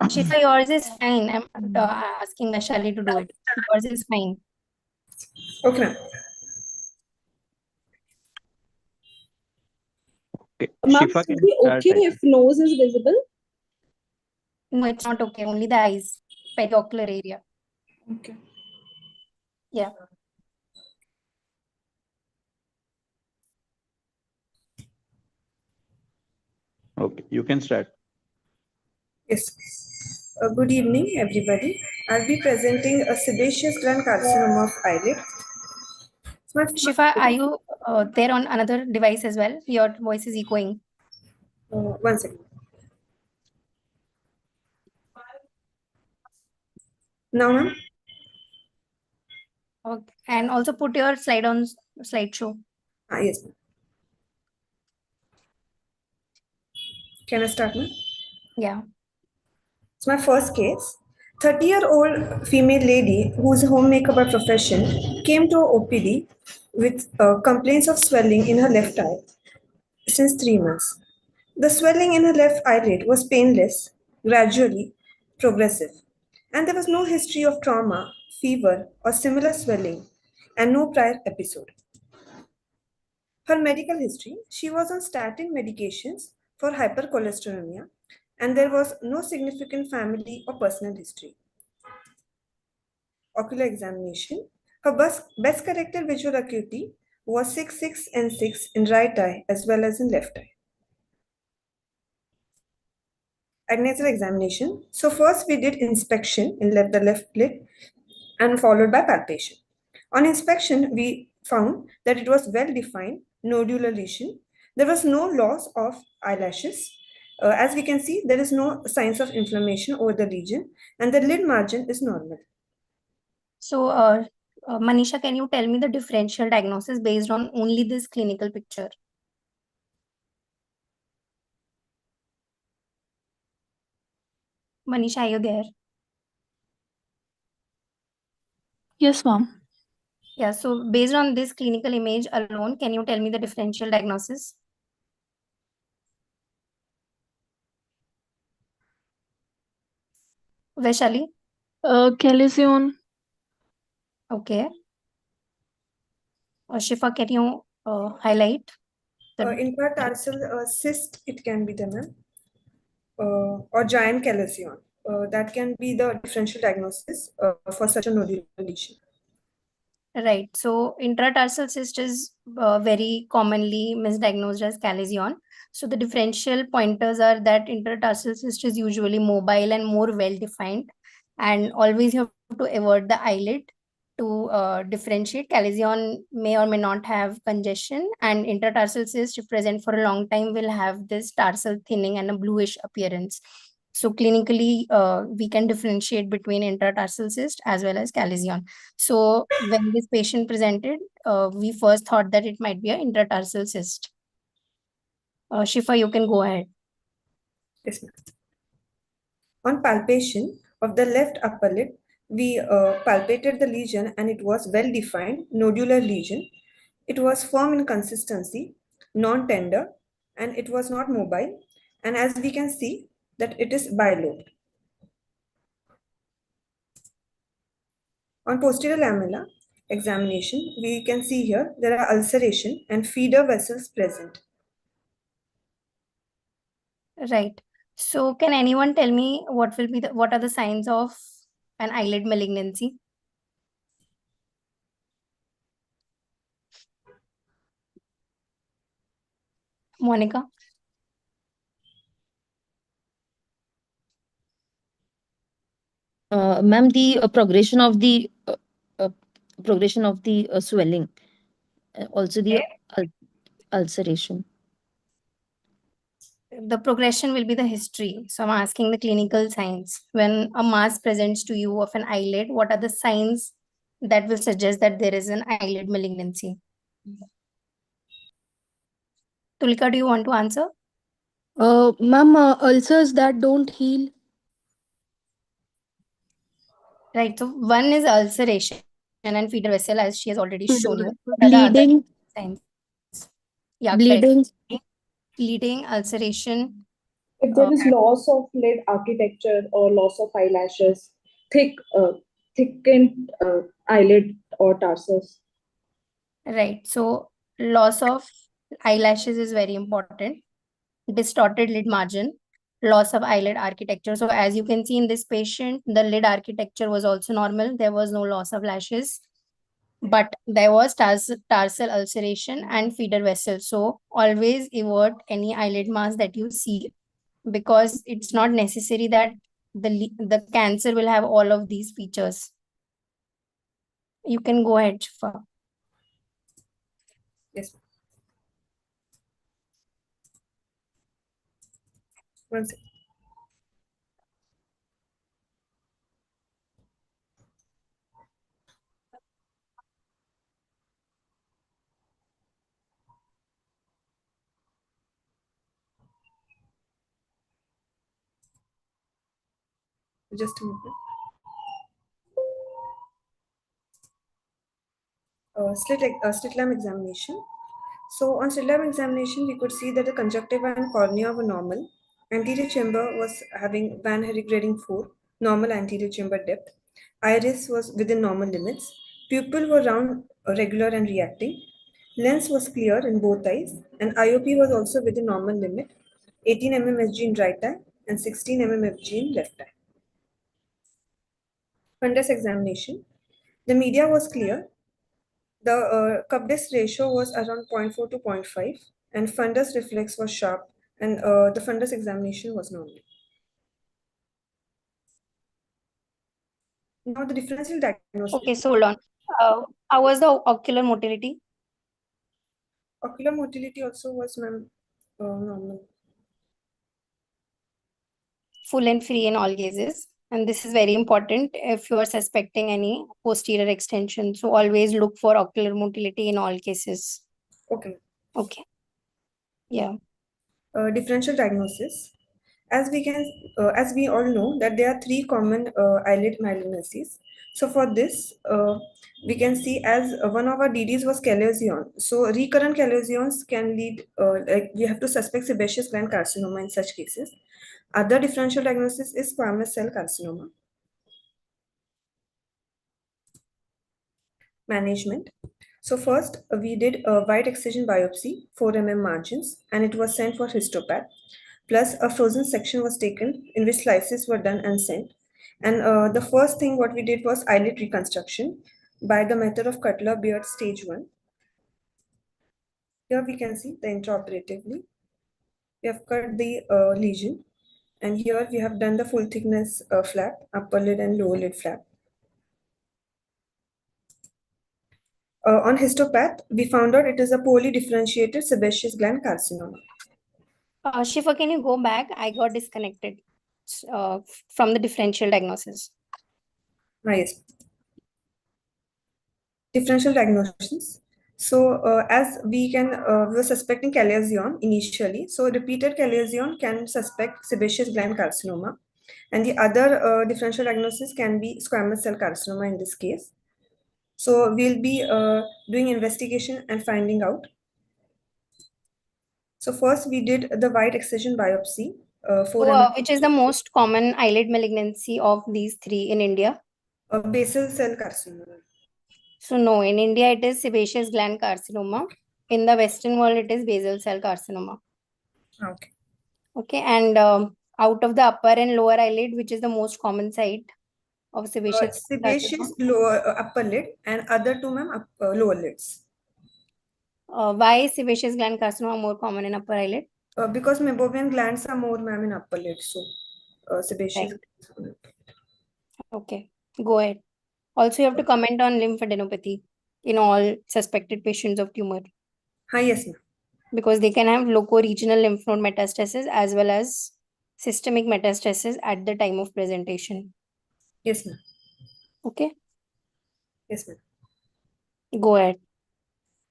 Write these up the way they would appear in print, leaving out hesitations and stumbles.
Shifa, yours is fine. I'm asking Vaishali to do it. Yours is fine. Okay, ma'am. Okay. Ma'am, Shifa is can it start, okay I if think. nose is visible? No, it's not okay. Only the eyes, periocular area. Okay. Yeah. Okay, you can start. Yes. Good evening, everybody. I'll be presenting a sebaceous gland carcinoma of eyelid. Shifa, are you there on another device as well? Your voice is echoing. One second. Now, ma'am. Okay. And also put your slide on slideshow. Yes, ma'am. Can I start, ma'am? Yeah. It's my first case. 30-year-old female lady who's a homemaker by profession came to OPD with complaints of swelling in her left eye since 3 months. The swelling in her left eyelid was painless, gradually progressive, and there was no history of trauma, fever, or similar swelling, and no prior episode. Her medical history: she was on statin medications for hypercholesterolemia, and there was no significant family or personal history. Ocular examination: her best corrected visual acuity was 6.6 and 6 in right eye as well as in left eye. Agnasal examination. So first we did inspection in the left lid and followed by palpation. On inspection, we found that it was well defined nodular lesion. There was no loss of eyelashes. As we can see, there is no signs of inflammation over the lesion, and the lid margin is normal. So, Manisha, can you tell me the differential diagnosis based on only this clinical picture? Manisha, are you there? Yes, ma'am. Yeah, so based on this clinical image alone, can you tell me the differential diagnosis? Vaishali? Lesion. Okay. Shifa, can you highlight? Intratarsal cyst, it can be the ma'am, or giant callus. That can be the differential diagnosis for such a nodular lesion. Right. So intratarsal cyst is very commonly misdiagnosed as calazion. So the differential pointers are that intertarsal cyst is usually mobile and more well defined, and always you have to avoid the eyelid to differentiate. Calazion may or may not have congestion, and intertarsal cyst, if present for a long time, will have this tarsal thinning and a bluish appearance. So clinically, we can differentiate between intertarsal cyst as well as calazion. So when this patient presented, we first thought that it might be an intertarsal cyst. Shifa, you can go ahead. Yes, ma'am. On palpation of the left upper lid, we palpated the lesion and it was well defined nodular lesion. It was firm in consistency, non-tender, and it was not mobile. And as we can see that it is bilobed. On posterior lamella examination, we can see here there are ulceration and feeder vessels present. Right. So can anyone tell me what are the signs of an eyelid malignancy? Monica? Ma'am, the progression of the swelling, also the ulceration. The progression will be the history. So I'm asking the clinical signs. When a mass presents to you of an eyelid, what are the signs that will suggest that there is an eyelid malignancy? Tulika, do you want to answer? Ma'am, ulcers that don't heal. Right. So one is ulceration and feeder vessel, as she has already shown you. Bleeding. Signs. Yeah, Bleeding. correct. Bleeding, ulceration. If there is loss of lid architecture or loss of eyelashes, thickened eyelid or tarsus. Right. So loss of eyelashes is very important. Distorted lid margin, loss of eyelid architecture. So as you can see in this patient, the lid architecture was also normal. There was no loss of lashes, but there was tarsal ulceration and feeder vessel. So always avert any eyelid mass that you see, because it's not necessary that the cancer will have all of these features. You can go ahead, Shifa. Yes. One second. Just a moment. Slit lamp examination. So on slit lamp examination, we could see that the conjunctiva and cornea were normal. Anterior chamber was having Van Herrick grading 4, normal anterior chamber depth. Iris was within normal limits. Pupil were round, regular and reacting. Lens was clear in both eyes, and IOP was also within normal limit. 18 mm Fg in right eye and 16 mm Fg in left eye. Fundus examination. The media was clear. The cup disc ratio was around 0.4 to 0.5, and fundus reflex was sharp, and the fundus examination was normal. Now the differential diagnosis. Okay, so hold on. How was the ocular motility? Ocular motility also was normal. Full and free in all cases. And this is very important if you are suspecting any posterior extension. So always look for ocular motility in all cases. Okay. Okay. Yeah. Differential diagnosis. As we all know that there are three common eyelid malignancies. So for this, we can see as one of our DDs was callosium. So recurrent callosions can lead, like we have to suspect sebaceous gland carcinoma in such cases. Other differential diagnosis is squamous cell carcinoma. Management. So first, we did a wide excision biopsy, 4 mm margins, and it was sent for histopath. Plus, a frozen section was taken in which slices were done and sent. And the first thing what we did was eyelid reconstruction by the method of Cutler-Beard stage 1. Here we can see the intraoperatively. We have cut the lesion, and here we have done the full thickness flap, upper lid and lower lid flap. On histopath, we found out it is a poorly differentiated sebaceous gland carcinoma. Shifa, can you go back? I got disconnected from the differential diagnosis. Yes. Differential diagnosis. So as we were suspecting callosium initially. So repeated callosium can suspect sebaceous gland carcinoma. And the other differential diagnosis can be squamous cell carcinoma in this case. So we'll be doing investigation and finding out. So first we did the wide excision biopsy. Which is the most common eyelid malignancy of these three in India? Basal cell carcinoma. So no, in India it is sebaceous gland carcinoma. In the Western world it is basal cell carcinoma. Okay. Okay, and out of the upper and lower eyelid, which is the most common site of sebaceous Sebaceous lower upper lid and other two lower lids. Why is sebaceous gland carcinoma more common in upper eyelid? Because meibomian glands are more in upper lid, so sebaceous. Right. Okay, go ahead. Also, you have to comment on lymphadenopathy in all suspected patients of tumor. Hi, yes, ma'am. Because they can have loco-regional lymph node metastasis as well as systemic metastasis at the time of presentation. Yes, ma'am. Okay. Yes, ma'am. Go ahead.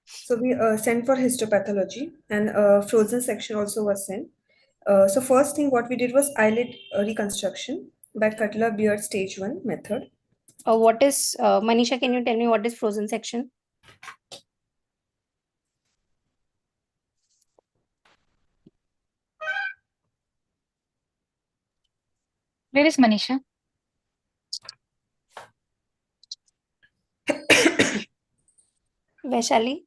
So we sent for histopathology, and frozen section also was sent. So first thing what we did was eyelid reconstruction by Cutler-Beard stage 1 method. What is, Manisha, can you tell me what is frozen section? Where is Manisha? Vaishali?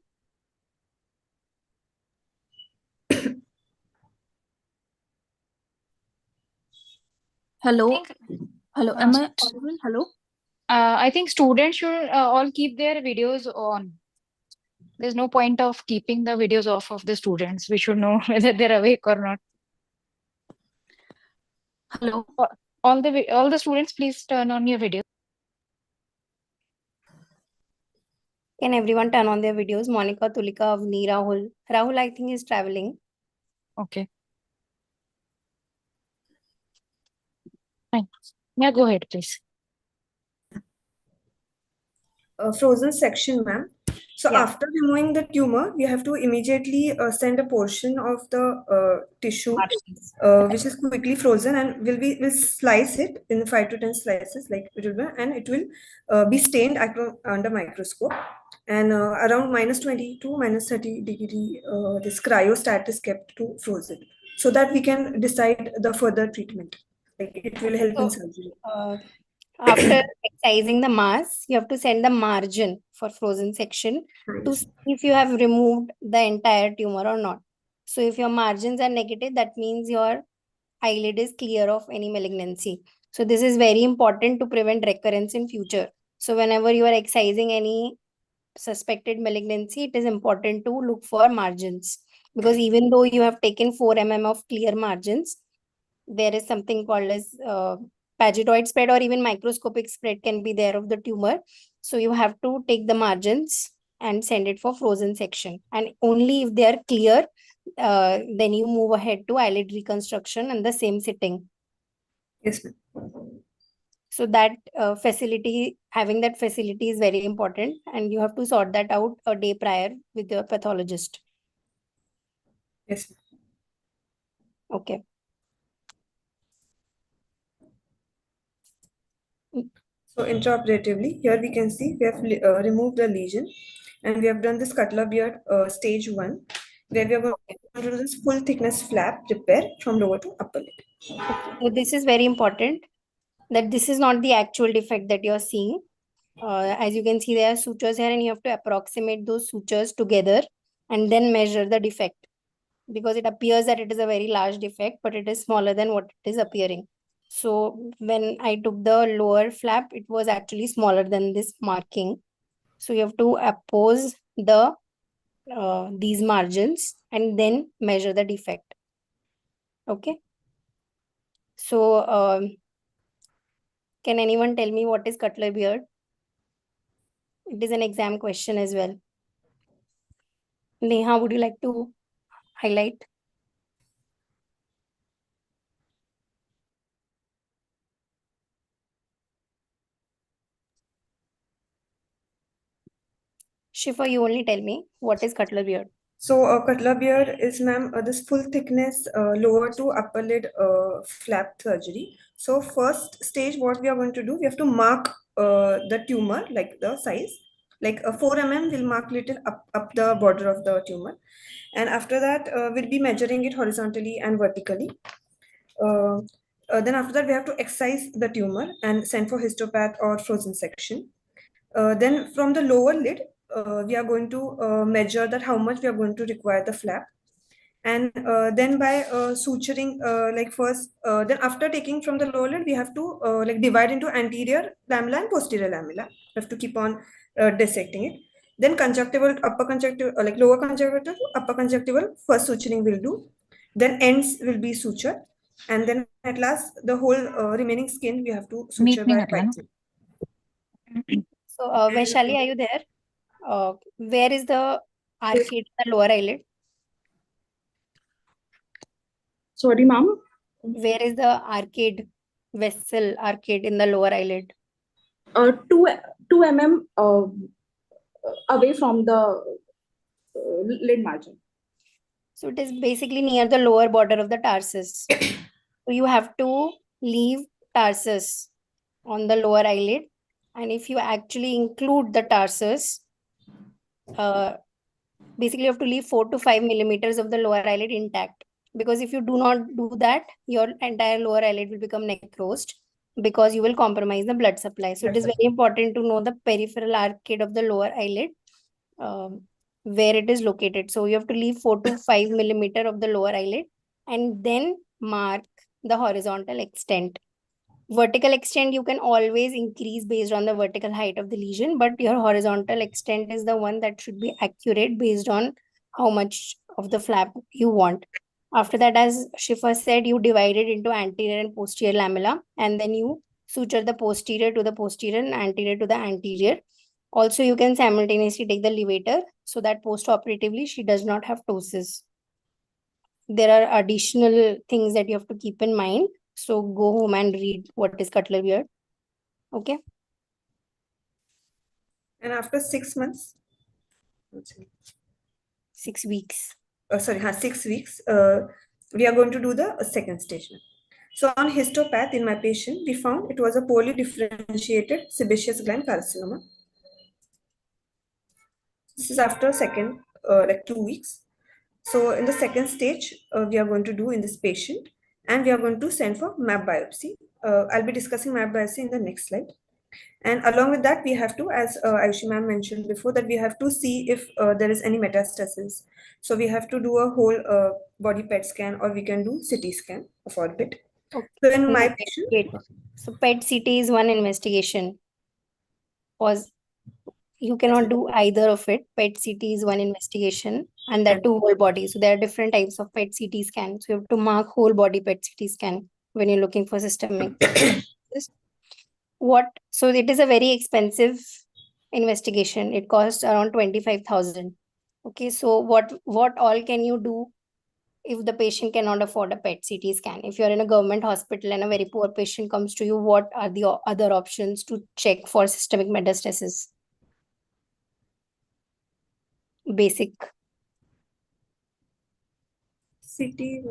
Hello. think- Hello. Am I audible? Hello. I think students should all keep their videos on. There's no point of keeping the videos off of the students. We should know whether they're awake or not. Hello. All the students, please turn on your video. Can everyone turn on their videos? Monica, Tulika, Avni, Rahul. Rahul, I think, is traveling. Okay. Fine. Yeah, go ahead, please. Frozen section, ma'am. So Yeah. after removing the tumor, we have to immediately send a portion of the tissue, Margins. which is quickly frozen, and will slice it in 5 to 10 slices, like it will be, and it will be stained under microscope. And around -20 to -30 degree, this cryostat is kept to froze it, so that we can decide the further treatment. Like it will help in So, surgery. after excising the mass, you have to send the margin for frozen section to Nice. see if you have removed the entire tumor or not. So if your margins are negative, that means your eyelid is clear of any malignancy. So this is very important to prevent recurrence in future. So whenever you are excising any suspected malignancy, it is important to look for margins, because even though you have taken 4 mm of clear margins, there is something called as pagetoid spread, or even microscopic spread can be there of the tumor. So you have to take the margins and send it for frozen section, and only if they are clear, then you move ahead to eyelid reconstruction and the same sitting. Yes, ma'am. So that having that facility is very important, and you have to sort that out a day prior with your pathologist. Yes, ma'am. Okay. So intraoperatively, here we can see we have removed the lesion, and we have done this Cutler-Beard stage 1, where we are going to do this full thickness flap repair from lower to upper lid. Okay. So this is very important, that this is not the actual defect that you're seeing. As you can see, there are sutures here, and you have to approximate those sutures together and then measure the defect, because it appears that it is a very large defect, but it is smaller than what it is appearing. So when I took the lower flap, it was actually smaller than this marking. So you have to oppose these margins and then measure the defect. Okay. So can anyone tell me what is Cutler-Beard? It is an exam question as well. Neha, would you like to highlight? Shifa, you only tell me what is Cutler-Beard. So Cutler-Beard is, ma'am, this full thickness lower to upper lid flap surgery. So first stage, what we are going to do, we have to mark the tumor, like the size, like a 4 mm will mark little up the border of the tumor. And after that, we'll be measuring it horizontally and vertically. Then after that, we have to excise the tumor and send for histopath or frozen section. Then from the lower lid, we are going to measure that how much we are going to require the flap. And then by suturing, like first, then after taking from the lower lid, we have to like divide into anterior lamella and posterior lamella. We have to keep on dissecting it. Then conjunctival, upper conjunctival, like lower conjunctival, upper conjunctival, first suturing will do. Then ends will be sutured. And then at last, the whole remaining skin we have to suture Meet me by at Lana. biopsy. So Vaishali, are you there? Where is the arcade in the lower eyelid? Sorry, ma'am. Where is the arcade in the lower eyelid? 2 mm away from the lid margin. So it is basically near the lower border of the tarsus. So you have to leave tarsus on the lower eyelid. And if you actually include the tarsus, basically you have to leave 4 to 5 millimeters of the lower eyelid intact. because if you do not do that, your entire lower eyelid will become necrosed because you will compromise the blood supply. So it is very important to know the peripheral arcade of the lower eyelid, where it is located. So you have to leave 4 to 5 millimeter of the lower eyelid and then mark the horizontal extent. Vertical extent you can always increase based on the vertical height of the lesion, but your horizontal extent is the one that should be accurate based on how much of the flap you want. After that, as Shifa said, you divide it into anterior and posterior lamella, and then you suture the posterior to the posterior and anterior to the anterior. Also, you can simultaneously take the levator so that post-operatively she does not have ptosis. There are additional things that you have to keep in mind. So go home and read what is Cutler-Beard. Okay. And after 6 months, 6 weeks. 6 weeks, we are going to do the second stage. So on histopath in my patient, we found it was a poorly differentiated sebaceous gland carcinoma. This is after second, like 2 weeks. So in the second stage, we are going to do in this patient, and we are going to send for map biopsy. I'll be discussing map biopsy in the next slide. And along with that, we have to, as Ayushi ma'am mentioned before, that we have to see if there is any metastasis. So we have to do a whole body PET scan, or we can do CT scan of orbit. Okay. So in my patient, Wait. So PET CT is one investigation. Pause. You cannot do either of it. PET CT is one investigation, and that too whole body. So there are different types of PET CT scan. So you have to mark whole body PET CT scan when you're looking for systemic. So it is a very expensive investigation. It costs around 25,000. Okay, so what all can you do if the patient cannot afford a PET CT scan? If you're in a government hospital and a very poor patient comes to you, what are the other options to check for systemic metastasis? Basic. CT.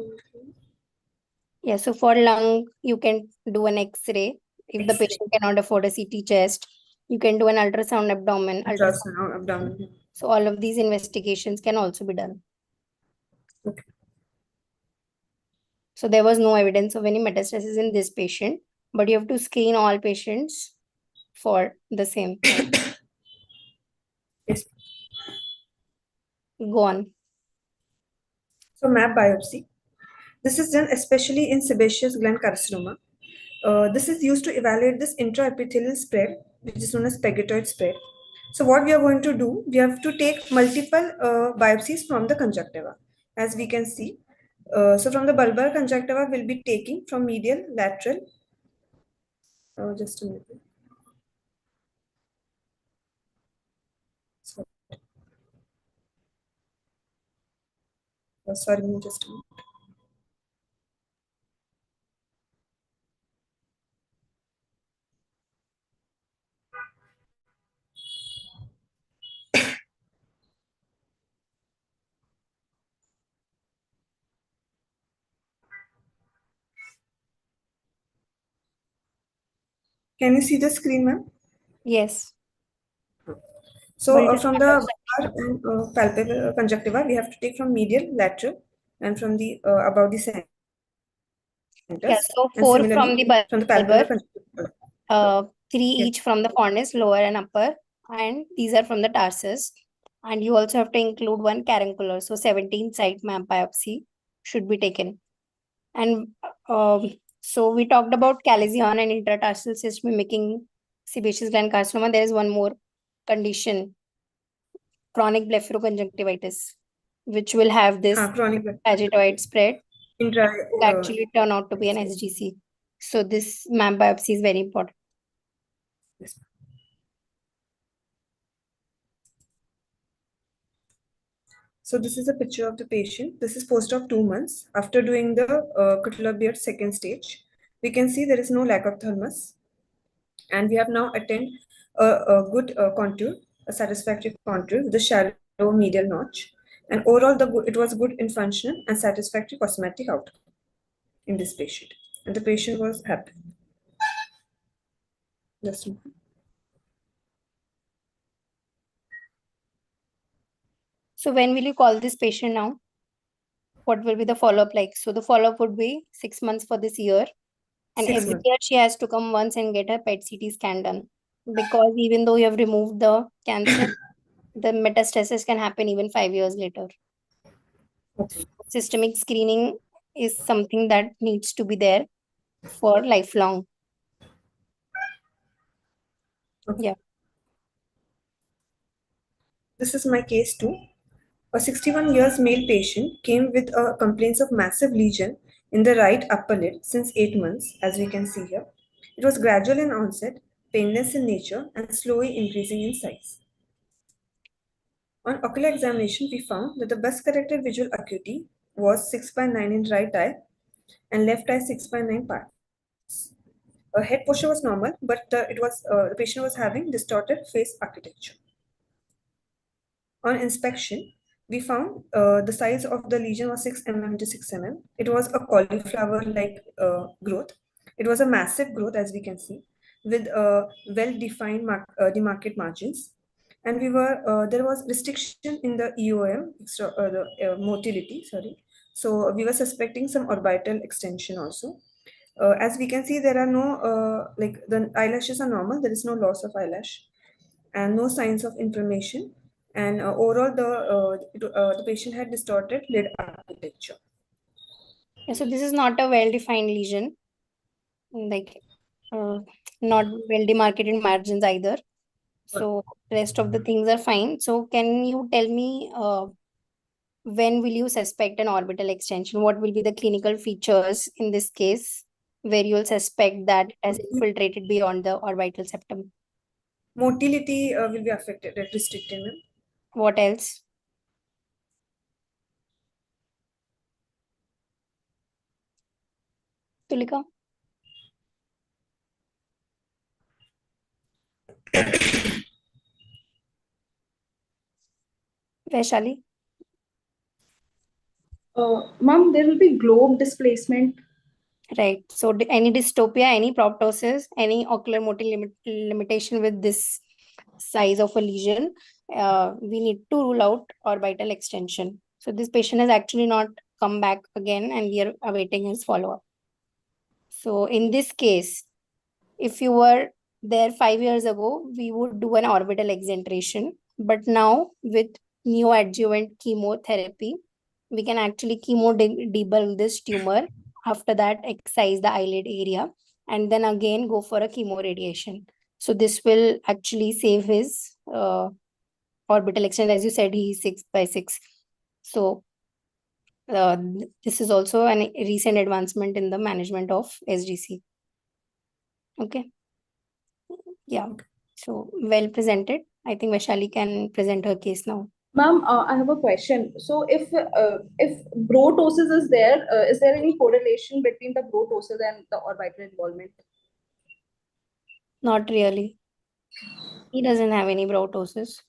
Yeah, so for lung, you can do an X-ray. If the patient cannot afford a CT chest, you can do an ultrasound abdomen. Ultrasound abdomen. So all of these investigations can also be done. Okay. So there was no evidence of any metastasis in this patient, but you have to screen all patients for the same. Yes. Go on. So map biopsy. This is done especially in sebaceous gland carcinoma. This is used to evaluate this intraepithelial spread, which is known as pegatoid spread. So what we are going to do, we have to take multiple biopsies from the conjunctiva, as we can see. So from the bulbar conjunctiva, we'll be taking from medial, lateral. Just a minute. Sorry, just a minute. Can you see the screen, ma'am? Yes. So from the bulbar and palpebral conjunctiva, we have to take from medial, lateral, and from the about the centers. Yeah, so and 4 similarly, from the bulbar, 3 each from the cornice, lower and upper, and these are from the tarsus. And you also have to include one caruncular. So 17 site map biopsy should be taken. And so we talked about calazion and intratarsal cyst mimicking sebaceous gland carcinoma. There is one more condition, chronic blepharoconjunctivitis, which will have this chronic agitoid spread. intra, Actually turn out to be an SGC. So this map biopsy is very important. yes. So this is a picture of the patient. This is post-op 2 months. After doing the Cutler-Beard second stage, we can see there is no lack of thymus. And we have now attained a good contour, a satisfactory contour with a shallow medial notch. And overall, it was good in functional and satisfactory cosmetic outcome in this patient. And the patient was happy. Just So when will you call this patient now? what will be the follow-up like? So the follow-up would be 6 months for this year. And 6 every months. year she has to come once and get her PET CT scan done. Because even though you have removed the cancer, the metastasis can happen even 5 years later. Okay. Systemic screening is something that needs to be there for lifelong. Okay. Yeah. This is my case too. A 61 years male patient came with a complaints of massive lesion in the right upper lid since 8 months, as we can see here. It was gradual in onset, painless in nature, and slowly increasing in size. On ocular examination, we found that the best corrected visual acuity was 6/9 in right eye and left eye 6/9 parts. Head posture was normal, but the patient was having distorted face architecture. On inspection, we found the size of the lesion was 6 mm into 6 mm. It was a cauliflower-like growth. It was a massive growth, as we can see, with well-defined demarcate margins. And there was restriction in the EOM, the motility, sorry. So we were suspecting some orbital extension also. As we can see, there are no, like the eyelashes are normal, there is no loss of eyelash and no signs of inflammation. And overall, the patient had distorted lid architecture. Yeah, so this is not a well-defined lesion, like not well-demarcated margins either. So rest of the things are fine. So can you tell me when will you suspect an orbital extension? What will be the clinical features in this case where you'll suspect that it has infiltrated beyond the orbital septum? Motility will be affected, restricted. What else? Tulika? Vaishali? Ma'am, there will be globe displacement. Right. So any dystopia, any proptosis, any ocular motility limitation with this size of a lesion, we need to rule out orbital extension. So this patient has actually not come back again and we are awaiting his follow-up. So in this case, if you were there 5 years ago, we would do an orbital exenteration. But now with neoadjuvant chemotherapy, we can actually debulk this tumor. After that, excise the eyelid area and then again go for a chemoradiation. So this will actually save his orbital extension. As you said, he's 6/6. So this is also a recent advancement in the management of SGC. Okay. Yeah. So well presented. I think Vaishali can present her case now. Ma'am, I have a question. So if brotosis is there any correlation between the brotosis and the orbital involvement? Not really. He doesn't have any brotosis.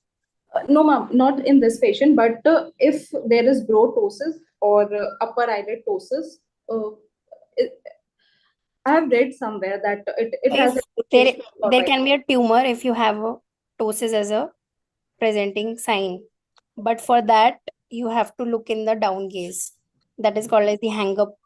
No, ma'am, not in this patient, but if there is brotosis or upper eyelid ptosis, I have read somewhere that it has There can be a tumor if you have a ptosis as a presenting sign. But for that, you have to look in the down gaze. That is called as the hang up,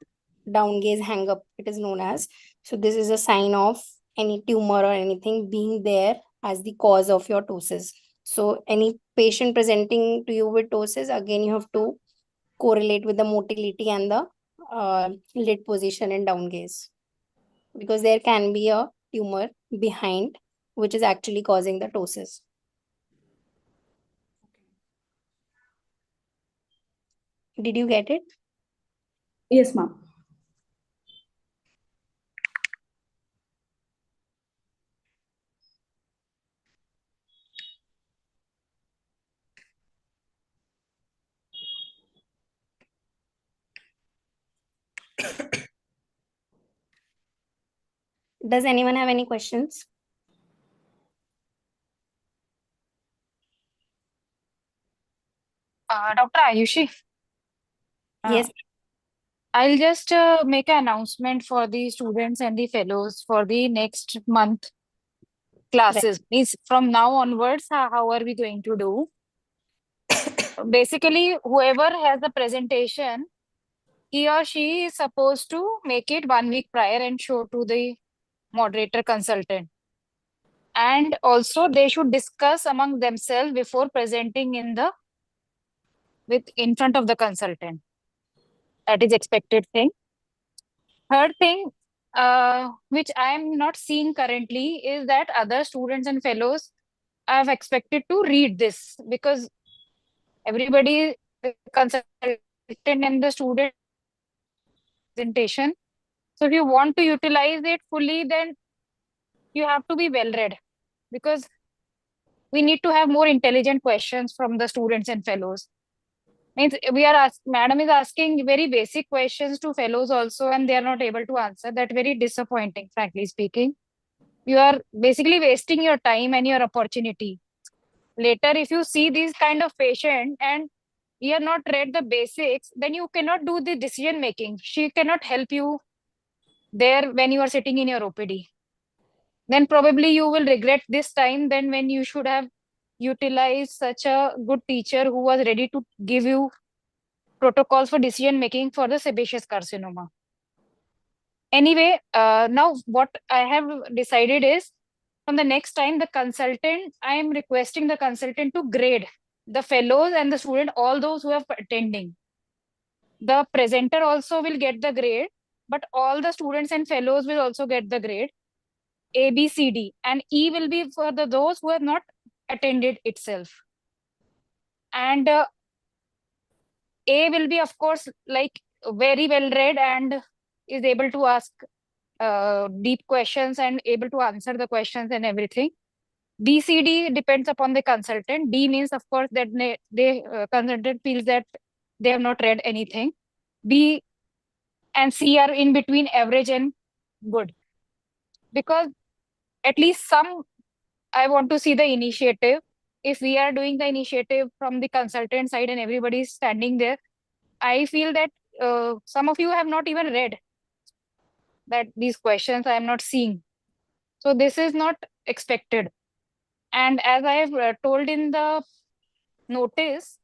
down gaze hang up, it is known as. So this is a sign of any tumor or anything being there as the cause of your ptosis. So any patient presenting to you with ptosis, again, you have to correlate with the motility and the lid position and down gaze. Because there can be a tumor behind, which is actually causing the ptosis. Did you get it? Yes, ma'am. Does anyone have any questions? Dr. Ayushi, Yes. I'll just make an announcement for the students and the fellows for the next month classes. Means from now onwards, how are we going to do? Basically, whoever has the presentation he or she is supposed to make it 1 week prior and show to the moderator consultant. And also they should discuss among themselves before presenting in front of the consultant. That is expected thing. Third thing, which I am not seeing currently, is that other students and fellows I have expected to read this, because everybody, the consultant and the student presentation. So if you want to utilize it fully, then you have to be well read, because we need to have more intelligent questions from the students and fellows. Means madam is asking very basic questions to fellows also, and they are not able to answer. That very disappointing, frankly speaking. You are basically wasting your time and your opportunity. Later, if you see these kind of patient and you have not read the basics, then you cannot do the decision making. She cannot help you there when you are sitting in your OPD. Then probably you will regret this time then when you should have utilized such a good teacher who was ready to give you protocols for decision making for the sebaceous carcinoma. Anyway, now what I have decided is, from the next time, the consultant, I am requesting the consultant to grade the fellows and the student, all those who are attending. The presenter also will get the grade, but all the students and fellows will also get the grade. A, B, C, D, and E will be for those who have not attended itself. And A will be, of course, like very well read and is able to ask deep questions and able to answer the questions and everything. B, C, D depends upon the consultant. D means, of course, that consultant feels that they have not read anything. B and C are in between average and good. Because at least some, I want to see the initiative. If we are doing the initiative from the consultant side and everybody is standing there, I feel that some of you have not even read that these questions I am not seeing. So this is not expected. And as I have told in the notice,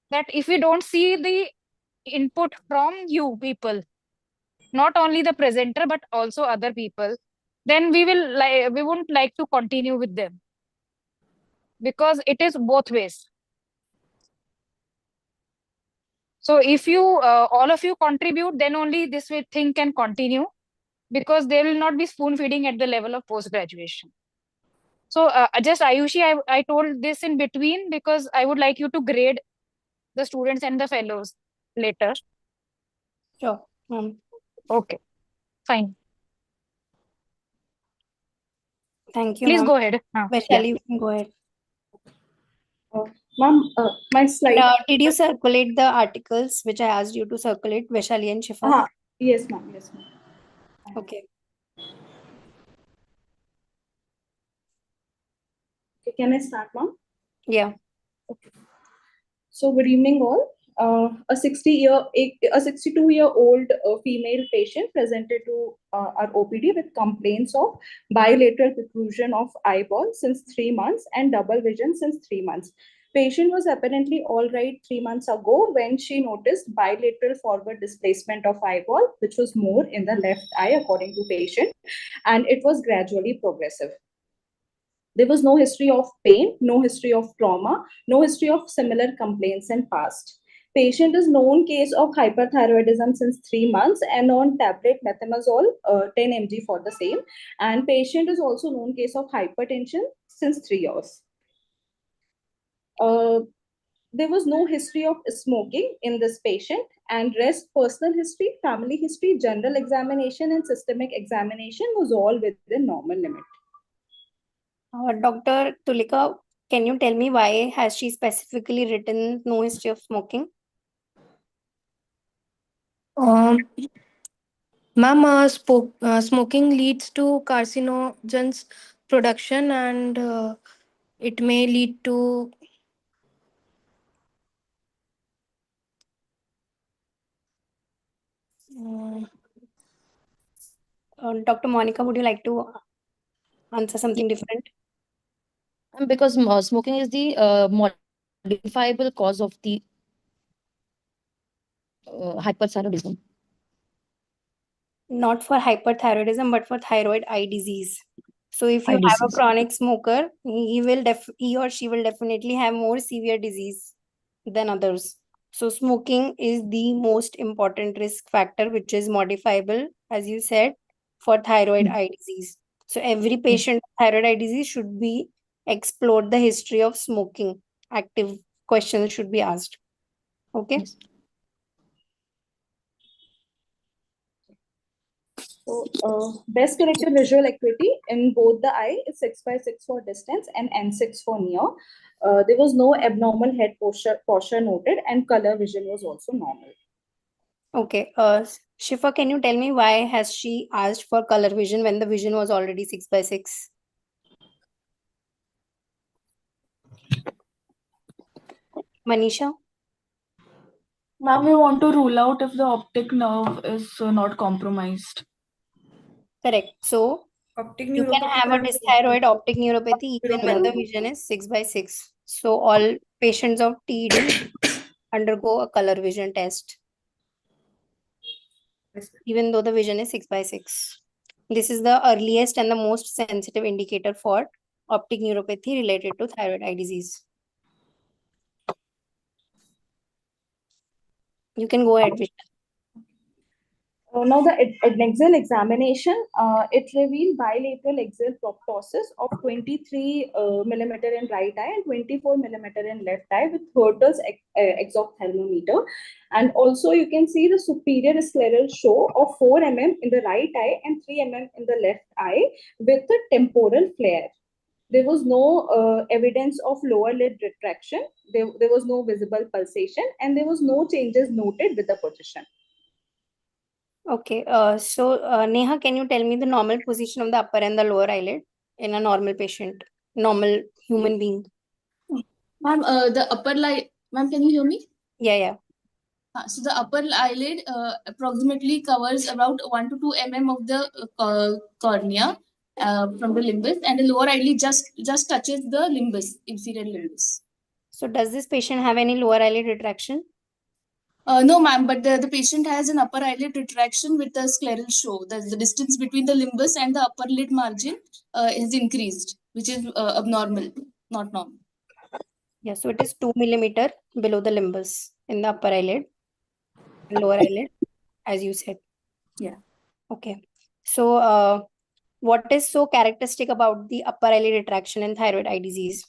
that if we don't see the input from you people, not only the presenter but also other people, then we won't like to continue with them, because it is both ways. So if you all of you contribute, then only thing can continue, because they will not be spoon feeding at the level of post graduation. So just Ayushi, I told this in between because I would like you to grade the students and the fellows later. Sure. Okay, fine. Thank you, Please ma'am. go ahead. Vaishali, you can go ahead. Ma'am, my slide. Did you circulate the articles which I asked you to circulate, Vaishali and Shifa? Yes, ma'am. Yes, ma'am. Okay. Okay, can I start, ma'am? Yeah. So good evening, all. A 62-year-old female patient presented to our OPD with complaints of bilateral protrusion of eyeball since 3 months and double vision since 3 months. Patient was apparently all right 3 months ago when she noticed bilateral forward displacement of eyeball, which was more in the left eye according to patient, and it was gradually progressive. There was no history of pain, no history of trauma, no history of similar complaints in past. Patient is known case of hyperthyroidism since 3 months and on tablet methimazole 10 mg for the same. And patient is also known case of hypertension since 3 years. There was no history of smoking in this patient, and rest personal history, family history, general examination and systemic examination was all within normal limit. Dr. Tulika, can you tell me why has she specifically written no history of smoking? Ma'am, smoking leads to carcinogens production, and it may lead to Dr. Monica, would you like to answer something different? Because smoking is the modifiable cause of the hyperthyroidism. Not for hyperthyroidism, but for thyroid eye disease. So if you Eye have a disease. chronic smoker, he or she will definitely have more severe disease than others. So smoking is the most important risk factor, which is modifiable, as you said, for thyroid eye disease. So every patient with thyroid eye disease should be explored the history of smoking. Active questions should be asked. Okay. Yes. So, best corrected visual acuity in both the eye is 6 by 6 for distance and N6 for near. There was no abnormal head posture noted, and color vision was also normal. Okay. Shifa, can you tell me why has she asked for color vision when the vision was already 6 by 6? Manisha? Ma'am, we want to rule out if the optic nerve is not compromised. Correct. So Optic you can neuropathy have a can be dysthyroid optic neuropathy even when the neuropathy. vision is 6 by 6. So all patients of TED undergo a color vision test, even though the vision is 6 by 6. This is the earliest and the most sensitive indicator for optic neuropathy related to thyroid eye disease. You can go ahead, Vishal. Now, the adnexal examination, it revealed bilateral axial proptosis of 23 millimeter in right eye and 24 millimeter in left eye with Hertel's exophthalmometer. And also you can see the superior scleral show of 4 mm in the right eye and 3 mm in the left eye with a temporal flare. There was no evidence of lower lid retraction. There was no visible pulsation, and there was no changes noted with the position. Okay. Neha, can you tell me the normal position of the upper and the lower eyelid in a normal patient, normal human being? Ma'am, the upper ma'am, can you hear me? Yeah. So the upper eyelid approximately covers about 1 to 2 mm of the cornea from the limbus, and the lower eyelid just touches the limbus, inferior limbus. So does this patient have any lower eyelid retraction? No, ma'am, but the patient has an upper eyelid retraction with a scleral show. The distance between the limbus and the upper lid margin is increased, which is abnormal, not normal. Yeah, so it is 2 millimeter below the limbus in the upper eyelid and lower eyelid, as you said. Yeah. Okay. So what is so characteristic about the upper eyelid retraction in thyroid eye disease?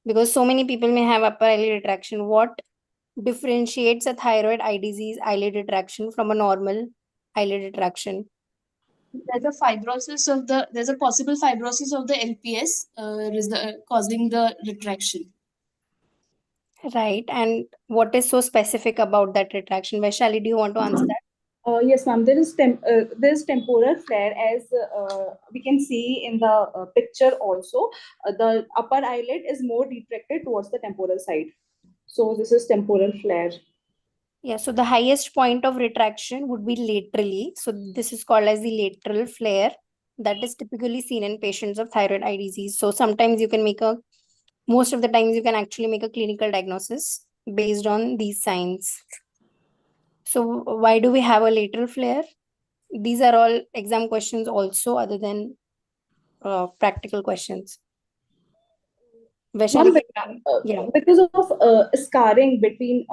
Because so many people may have upper eyelid retraction. What differentiates a thyroid eye disease eyelid retraction from a normal eyelid retraction? There's a possible fibrosis of the LPS causing the retraction. Right. And what is so specific about that retraction? Vaishali, do you want to answer that? Yes, ma'am. There is temporal flare, as we can see in the picture. Also, the upper eyelid is more retracted towards the temporal side. So this is temporal flare. Yeah, so the highest point of retraction would be laterally. So this is called as the lateral flare that is typically seen in patients of thyroid eye disease. So sometimes most of the times you can actually make a clinical diagnosis based on these signs. So why do we have a lateral flare? These are all exam questions also other than practical questions. Vaishali, yeah. Because of scarring between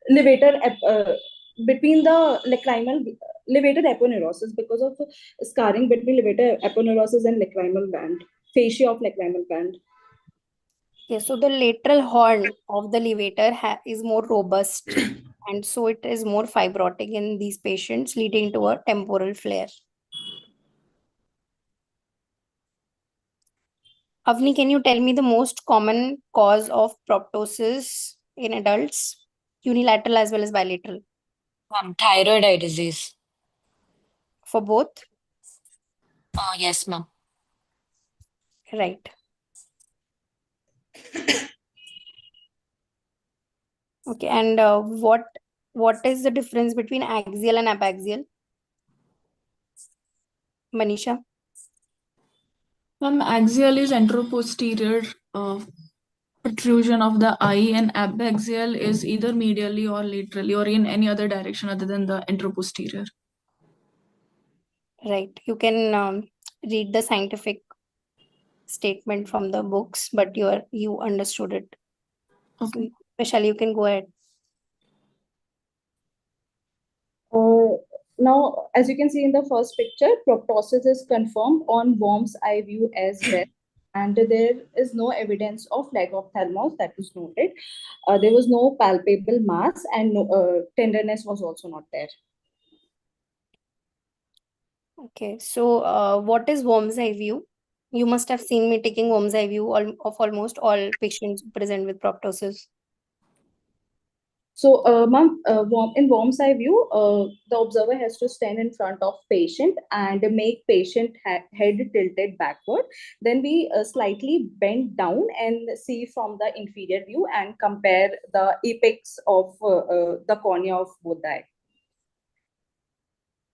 levator between the lacrimal levator aponeurosis, because of scarring between levator aponeurosis and lacrimal band, fascia of lacrimal band. Yeah, so the lateral horn of the levator is more robust and so it is more fibrotic in these patients, leading to a temporal flare. Avni, can you tell me the most common cause of proptosis in adults, unilateral as well as bilateral? Thyroid eye disease. For both? Yes, ma'am. Right. Okay, and what is the difference between axial and abaxial? Manisha? Ma'am, axial is anteroposterior protrusion of the eye and abaxial is either medially or laterally or in any other direction other than the anteroposterior. Right. You can read the scientific statement from the books, but you understood it. Okay. Vaishali, you can go ahead. Now, as you can see in the first picture, proptosis is confirmed on Worm's eye view as well. And there is no evidence of leg ophthalmos that is noted. There was no palpable mass and tenderness was also not there. Okay, so what is worm's eye view? You must have seen me taking worm's eye view of almost all patients who present with proptosis. So, ma'am, in worm's eye view, the observer has to stand in front of patient and make patient head tilted backward. Then we slightly bend down and see from the inferior view and compare the apex of the cornea of both the eye.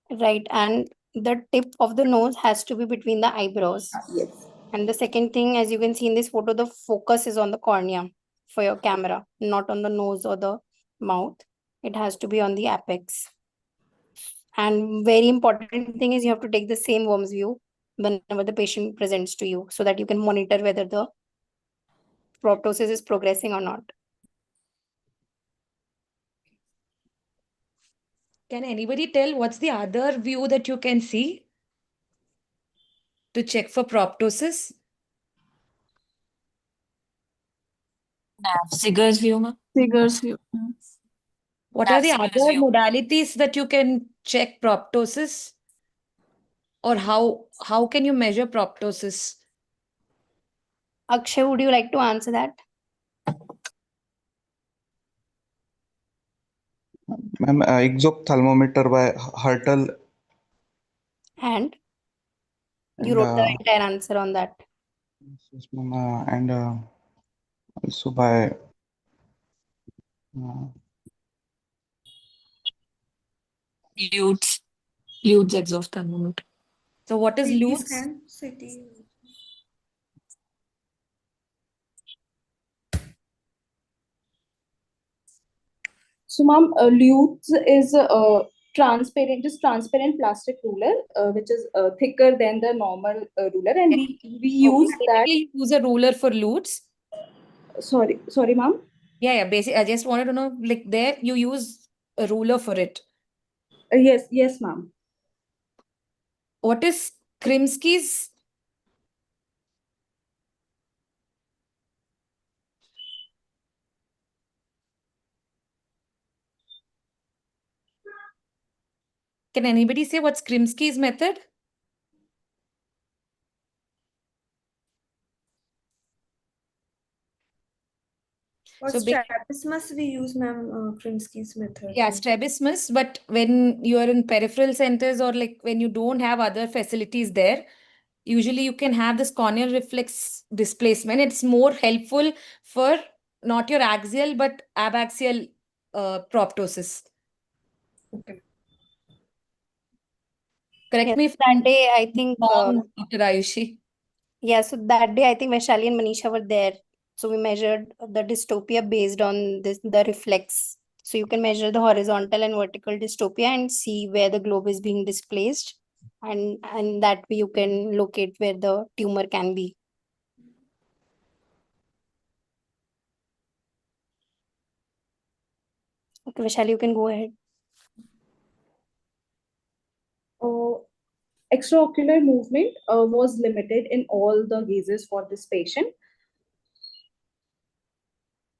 Right, and the tip of the nose has to be between the eyebrows. Yes. And the second thing, as you can see in this photo, the focus is on the cornea for your camera, not on the nose or the mouth. It has to be on the apex. And very important thing is you have to take the same worm's view whenever the patient presents to you so that you can monitor whether the proptosis is progressing or not. Can anybody tell what's the other view that you can see to check for proptosis? Seeger's view, ma'am. Seeger's view. What are the Seeger's other view. modalities that you can check proptosis? Or how can you measure proptosis? Akshay, would you like to answer that? Ma'am, exophthalmometer by Hertel. And you And, wrote the entire answer on that. yes, ma'am, and also by Lute's exophthalmometer. So what is CT Lutz? scan, CT. So, ma'am, Lutz is transparent plastic ruler, which is thicker than the normal ruler, and we use that. Basically, use a ruler for Lutz. Sorry, ma'am. Yeah. Basically, I just wanted to know, like there you use a ruler for it. Yes, ma'am. What is Krimsky's? Can anybody say what's Krimsky's method? For So strabismus, we use ma'am Krinsky's method. yeah, strabismus, but when you are in peripheral centers or like when you don't have other facilities there, usually you can have this corneal reflex displacement. It's more helpful for not your axial but abaxial proptosis. Okay. Correct Yes, me if that I'm day I think wrong, Dr. Ayushi. yeah, so that day I think Vaishali and Manisha were there. So we measured the dystopia based on the reflex. So you can measure the horizontal and vertical dystopia and see where the globe is being displaced. And that way you can locate where the tumor can be. Okay, Vaishali, you can go ahead. Extraocular movement was limited in all the gazes for this patient.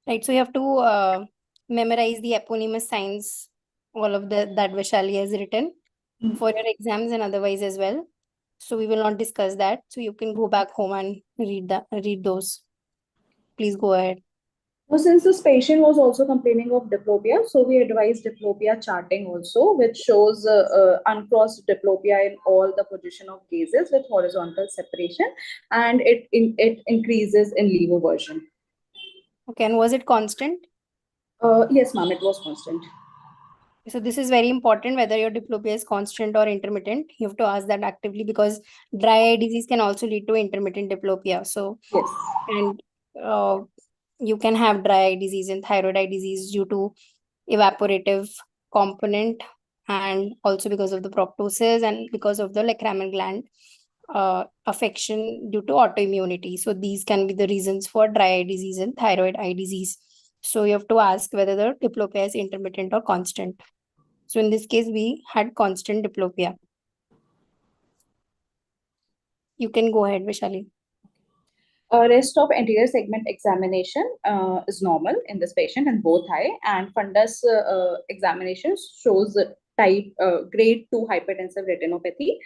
Right, so you have to memorize the eponymous signs, all of that Vaishali has written for your exams and otherwise as well. So we will not discuss that. So you can go back home and read those. Please go ahead. So since this patient was also complaining of diplopia, so we advised diplopia charting also, which shows uncrossed diplopia in all the position of gazes with horizontal separation, and it increases in levo version. Okay, and was it constant? Yes, ma'am, it was constant. So this is very important whether your diplopia is constant or intermittent. You have to ask that actively because dry eye disease can also lead to intermittent diplopia. So yes, and you can have dry eye disease and thyroid eye disease due to evaporative component, and also because of the proptosis and because of the lacrimal gland affection due to autoimmunity. So these can be the reasons for dry eye disease and thyroid eye disease. So you have to ask whether the diplopia is intermittent or constant. So in this case, we had constant diplopia. You can go ahead, Vishali. Rest of anterior segment examination is normal in this patient in both eye, and fundus examination shows type grade 2 hypertensive retinopathy.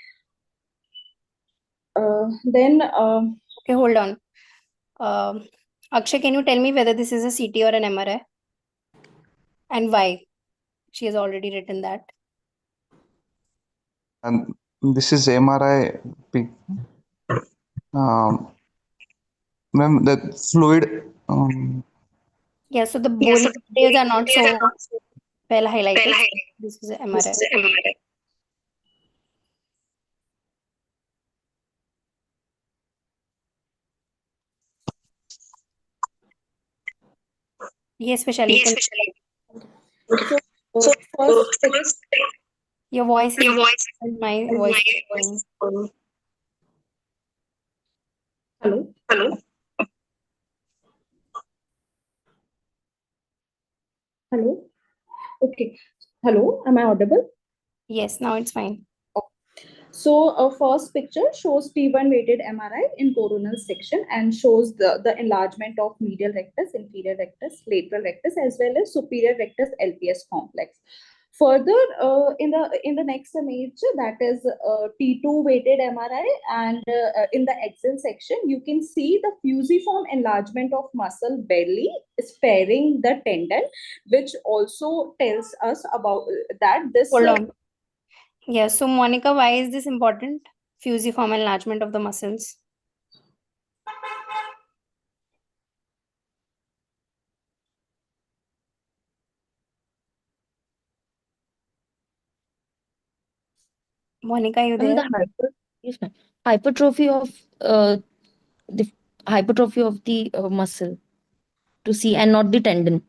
Okay, hold on. Akshay, can you tell me whether this is a CT or an MRI? And why? She has already written that. And this is MRI. Ma'am, the fluid. Yeah, so the bony details are not so well highlighted. This is an MRI. Yes, Vishali, you can. So first, your voice is and my voice is going. Hello. Hello. Okay. Hello. Am I audible? Yes, now it's fine. So first picture shows P1 weighted MRI in coronal section and shows the enlargement of medial rectus, inferior rectus, lateral rectus, as well as superior rectus LPS complex. Further, in the next image, that is T2 weighted MRI, and in the axial section, you can see the fusiform enlargement of muscle belly sparing the tendon, which also tells us about that this. Hold on. Yeah, so Monica, why is this important? Fusiform enlargement of the muscles. Monica, you there? The hypertrophy of the hypertrophy of the muscle to see, and not the tendon.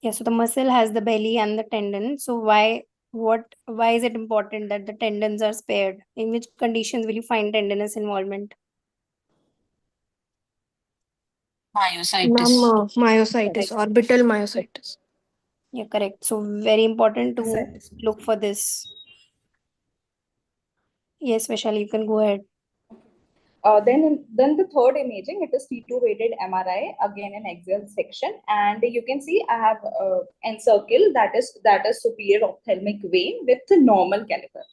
Yeah, so the muscle has the belly and the tendon. So why is it important that the tendons are spared? In which conditions will you find tendinous involvement? Myositis. Myositis, orbital myositis. Yeah, correct. So very important to look for this. Yes, Vishali, you can go ahead. Then the third imaging, it is T2 weighted MRI, again in axial section, and you can see I have encircle that is superior ophthalmic vein with the normal caliber.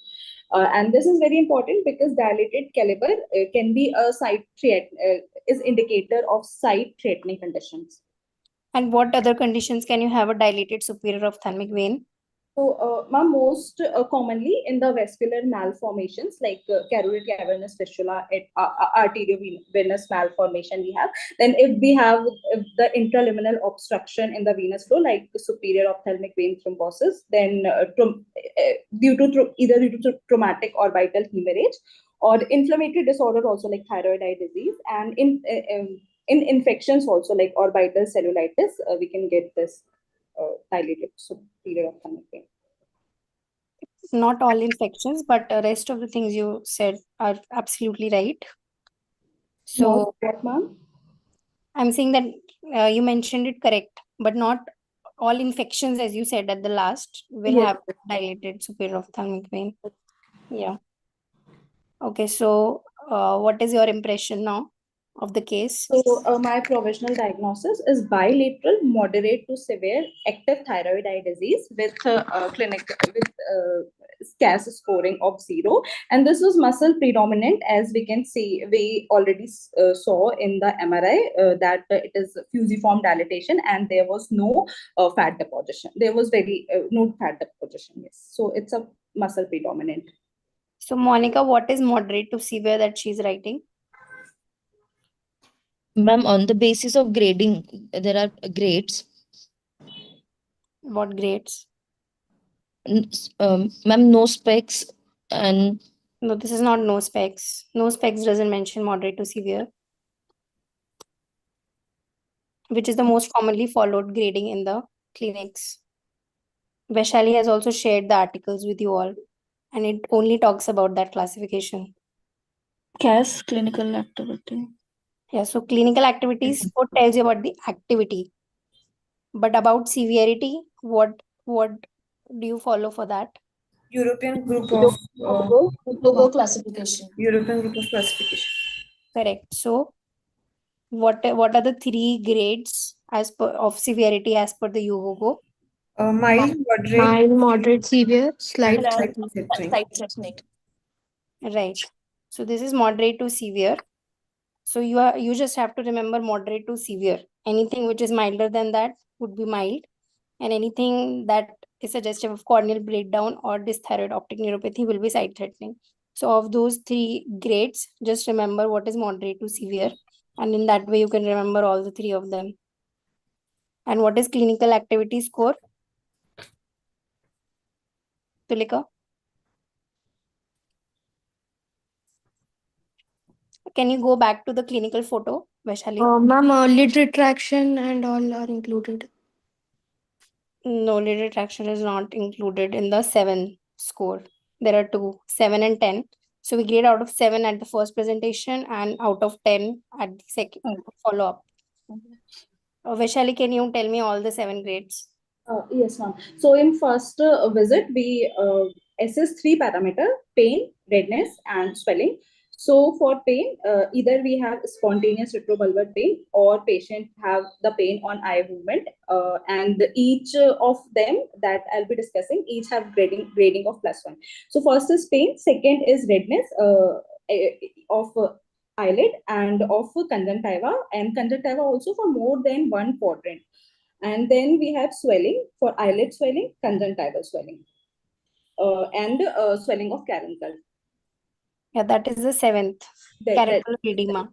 And this is very important because dilated caliber can be a is indicator of sight threatening conditions. And what other conditions can you have a dilated superior ophthalmic vein? So, most commonly in the vascular malformations like carotid cavernous fistula, arteriovenous malformation we have. Then if we have the intraliminal obstruction in the venous flow like the superior ophthalmic vein thrombosis, then either due to traumatic orbital hemorrhage or inflammatory disorder also like thyroid eye disease, and in infections also like orbital cellulitis, we can get this dilated superior ophthalmic vein. Not all infections, but the rest of the things you said are absolutely right. So, what, ma'am? I'm saying that you mentioned it correct, but not all infections, as you said at the last, will have dilated superior ophthalmic vein. Yeah. Okay, so what is your impression now of the case? So my provisional diagnosis is bilateral moderate to severe active thyroid eye disease with CAS scoring of 0, and this was muscle predominant, as we can see. We already saw in the MRI that it is fusiform dilatation, and there was no fat deposition. There was no fat deposition. Yes, so it's a muscle predominant. So Monica, what is moderate to severe that she's writing? Ma'am, on the basis of grading, there are grades. What grades? Ma'am, no specs and... No, this is not no specs. No specs doesn't mention moderate to severe. which is the most commonly followed grading in the clinics. Vaishali has also shared the articles with you all, and it only talks about that classification. CAS, clinical activity. Yeah, so clinical activity score tells you about the activity. But about severity, what do you follow for that? European group of classification. European group of classification. Correct. So what are the 3 grades as per of severity as per the UGO? Mild, moderate, Mild, moderate, severe, slight and threatening. Threatening. Right. So this is moderate to severe. So you just have to remember moderate to severe. Anything which is milder than that would be mild, and anything that is suggestive of corneal breakdown or dysthyroid optic neuropathy will be sight threatening. So of those 3 grades, just remember what is moderate to severe, and in that way you can remember all the 3 of them. And what is clinical activity score? Tulika? Can you go back to the clinical photo, Vaishali? Ma'am, lid retraction and all are included. No, lid retraction is not included in the 7 score. There are 2, 7 and 10. So we grade out of 7 at the first presentation and out of 10 at the second follow-up. Vaishali, can you tell me all the 7 grades? Yes, ma'am. So in first visit, we assess 3 parameter: pain, redness, and swelling. So for pain, either we have spontaneous retrobulbar pain or patient have the pain on eye movement, and each of them that I'll be discussing each have grading of +1. So first is pain, second is redness of eyelid and of conjunctiva, and conjunctiva also for more than 1 quadrant. And then we have swelling for eyelid swelling, conjunctival swelling, and swelling of caruncle. Yeah, that is the 7th, caruncular edema.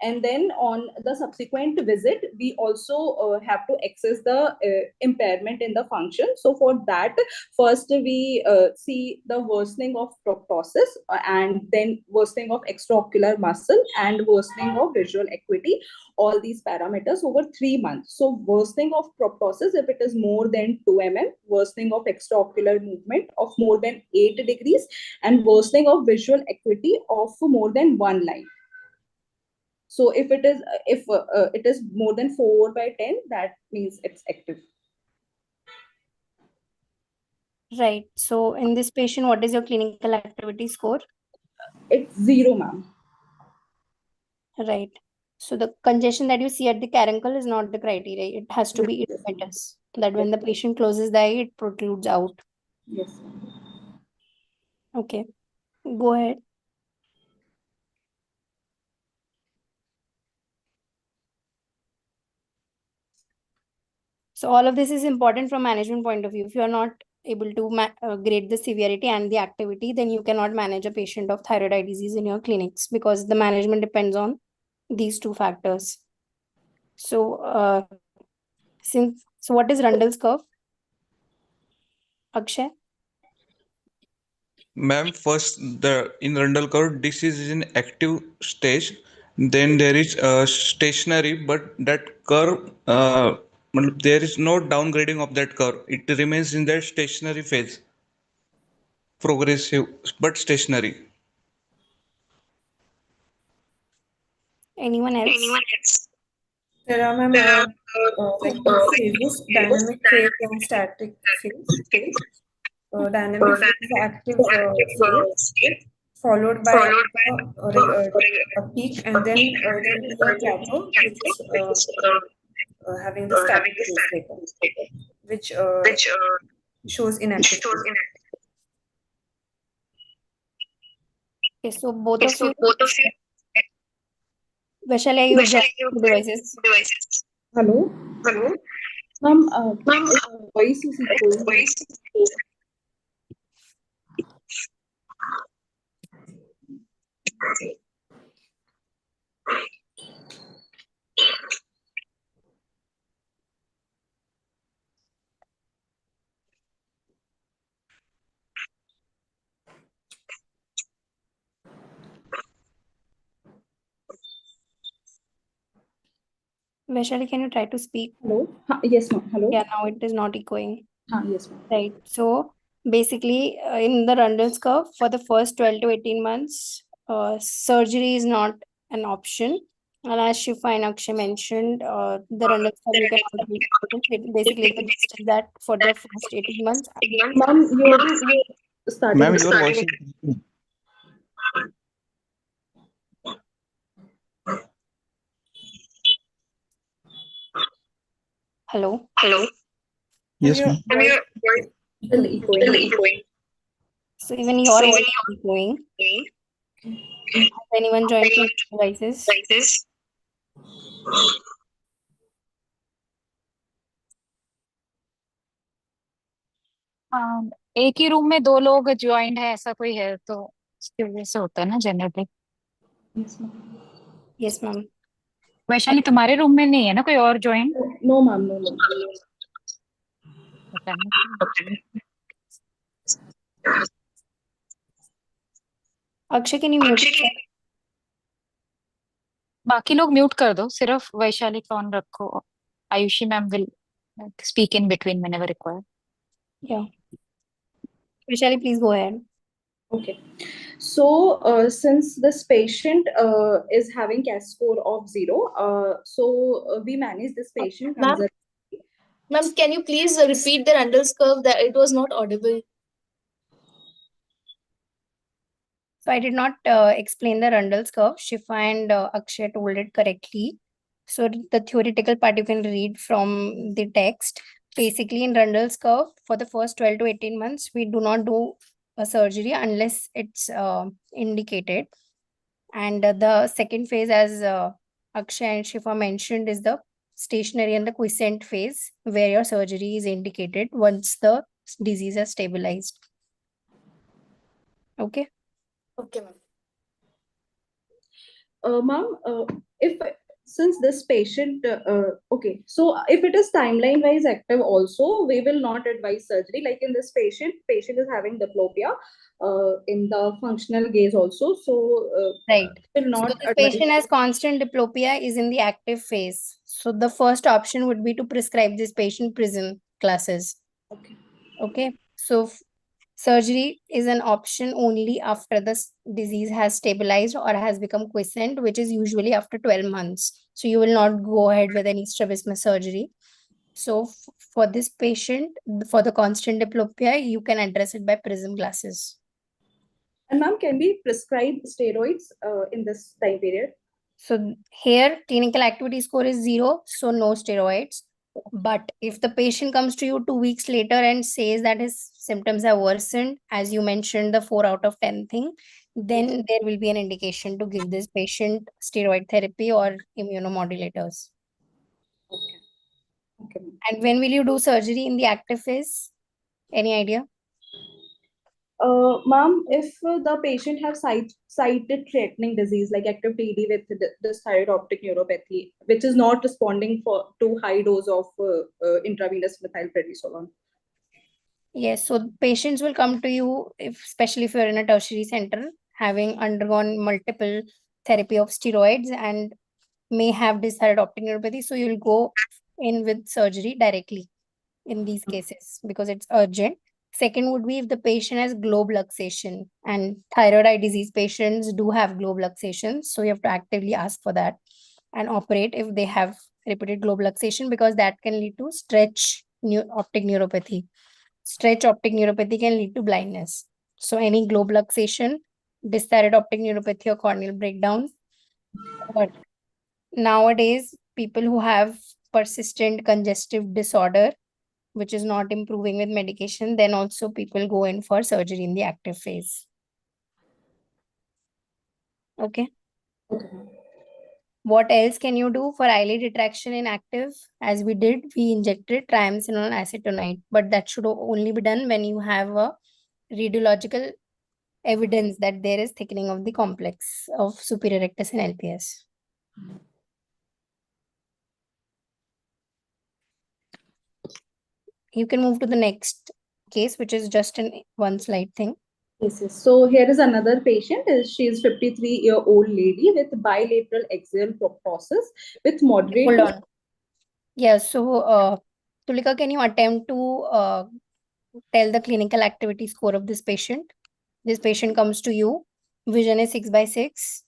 And then on the subsequent visit, we also have to access the impairment in the function. So for that, first we see the worsening of proptosis, and then worsening of extraocular muscle and worsening of visual acuity, all these parameters over 3 months. So worsening of proptosis, if it is more than 2 mm, worsening of extraocular movement of more than 8 degrees, and worsening of visual acuity of more than 1 line. So if it is more than 4/10, that means it's active. Right. So in this patient, what is your clinical activity score? It's 0, ma'am. Right. So the congestion that you see at the caruncle is not the criteria. It has to be edematous. That when the patient closes the eye, it protrudes out. Yes. Okay. Go ahead. So all of this is important from management point of view. If you are not able to grade the severity and the activity, then you cannot manage a patient of thyroid eye disease in your clinics, because the management depends on these 2 factors. So what is Rundle's curve? Akshay? Ma'am, first in Rundle curve, disease is in active stage. Then there is stationary, but that curve, there is no downgrading of that curve. It remains in that stationary phase, progressive but stationary. Anyone else? There are, ma'am, like 2 phases: dynamic phase and static phase. Dynamic phase is the active phase, followed by a peak, and then there will be a plateau, which is having the static phase later, which shows inactive phase. Okay, so both of you. Vaishali, are you adjusting devices? Hello? Ma'am, voice is equal. Vaishali, can you try to speak? Hello. Yes, ma'am. Hello. Yeah, now it is not echoing. Yes, ma'am. Right. So basically, in the Rundle's curve, for the first 12 to 18 months, surgery is not an option. And as Shifa and Akshay mentioned, the Rundle's curve you can already, basically the gist is that for the first 18 months. Ma'am, you're starting. Ma'am, your voice is breaking. Hello. Yes, ma'am. Still echoing. So even your voice is echoing. Has anyone joined from devices? एक ही room में 2 लोग joint है, ऐसा कोई है तो इसकी वजह से होता है ना जनरली। Yes, ma'am. वैशाली, तुम्हारे रूम में नहीं है ना कोई और ज्वाइंट? No, ma'am. No. पता नहीं। Akshay, can you mute yourself? बाकी लोग म्यूट कर दो, सिर्फ वैशाली का ऑन रखो। Ayushi ma'am will speak in between whenever required. Yeah. Vaishali, please go ahead. Okay. So, since this patient is having CAS score of 0, we manage this patient. Ma'am, can you please repeat the Rundle's curve? That it was not audible. So I did not explain the Rundle's curve. Shifa and Akshay told it correctly. So the theoretical part you can read from the text. Basically, in Rundle's curve, for the first 12 to 18 months, we do not do a surgery unless it's indicated. And the second phase, as Akshay and Shifa mentioned, is the stationary and the quiescent phase, where your surgery is indicated once the disease has stabilized. Okay. Okay, ma'am. Ma'am, since this patient, okay, so if it is timeline wise active also, we will not advise surgery. Like in this patient is having diplopia in the functional gaze also. So right. Will not so this patient has constant diplopia is in the active phase. So the first option would be to prescribe this patient prism classes. Okay. So surgery is an option only after the disease has stabilized or has become quiescent, which is usually after 12 months. So you will not go ahead with any strabismus surgery. So for this patient, for the constant diplopia, you can address it by prism glasses. And ma'am, can we prescribe steroids in this time period? So here, clinical activity score is 0, so no steroids. But if the patient comes to you 2 weeks later and says that his symptoms have worsened, as you mentioned, the 4 out of 10 thing, then there will be an indication to give this patient steroid therapy or immunomodulators. Okay. And when will you do surgery in the active phase? Any idea? Ma'am, if the patient have sighted threatening disease like active TD with this thyroid optic neuropathy, which is not responding to high dose of intravenous methylprednisolone. Yes, so patients will come to you, especially if you're in a tertiary center, having undergone multiple therapy of steroids and may have this thyroid optic neuropathy. So you'll go in with surgery directly in these cases because it's urgent. Second would be if the patient has globe luxation, and thyroid eye disease patients do have globe luxations. So you have to actively ask for that and operate if they have repeated globe luxation, because that can lead to stretch optic neuropathy. Stretch optic neuropathy can lead to blindness. So any globe luxation, dysthyroid optic neuropathy or corneal breakdown. But nowadays, people who have persistent congestive disorder, which is not improving with medication, then also people go in for surgery in the active phase. Okay. What else can you do for eyelid retraction in active? As we did, we injected triamcinolone acetonide, but that should only be done when you have a radiological evidence that there is thickening of the complex of superior rectus and LPS. You can move to the next case, which is just an one slide thing. Yes. So here is another patient. She is 53-year-old lady with bilateral axial proptosis with moderate. Hold on. Yes. So, Tulika, can you attempt to tell the clinical activity score of this patient? This patient comes to you. Vision is 6/6.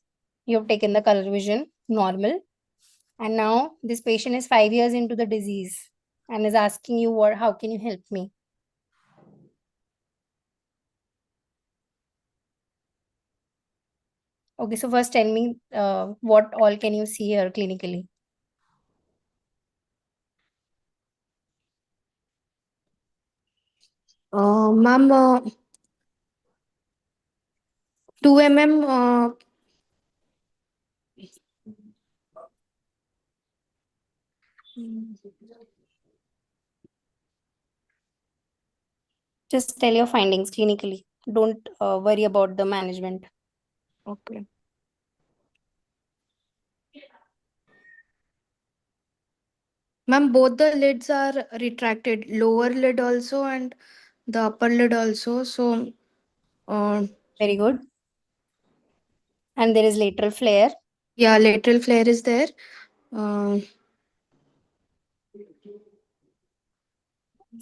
You have taken the color vision, normal. And now this patient is 5 years into the disease and is asking you, how can you help me? Okay, so first tell me what all can you see here clinically? Ma'am, 2 mm Just tell your findings clinically. Don't worry about the management. okay. Ma'am, both the lids are retracted, lower lid also and the upper lid also. So, Very good. And there is lateral flare. yeah, lateral flare is there. Uh,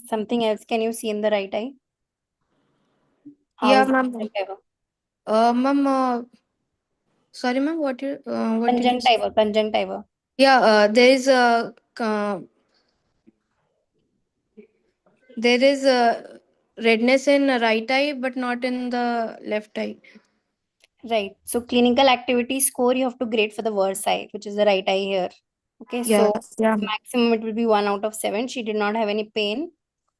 Something else can you see in the right eye? How yeah, is the ma'am. conjunctiva? Ma'am, sorry, ma'am, what did you say? Conjunctiva. Yeah, there is a redness in right eye, but not in the left eye. Right. So clinical activity score you have to grade for the worst eye, which is the right eye here. Okay. Yeah, So yeah. maximum it will be 1/7. She did not have any pain.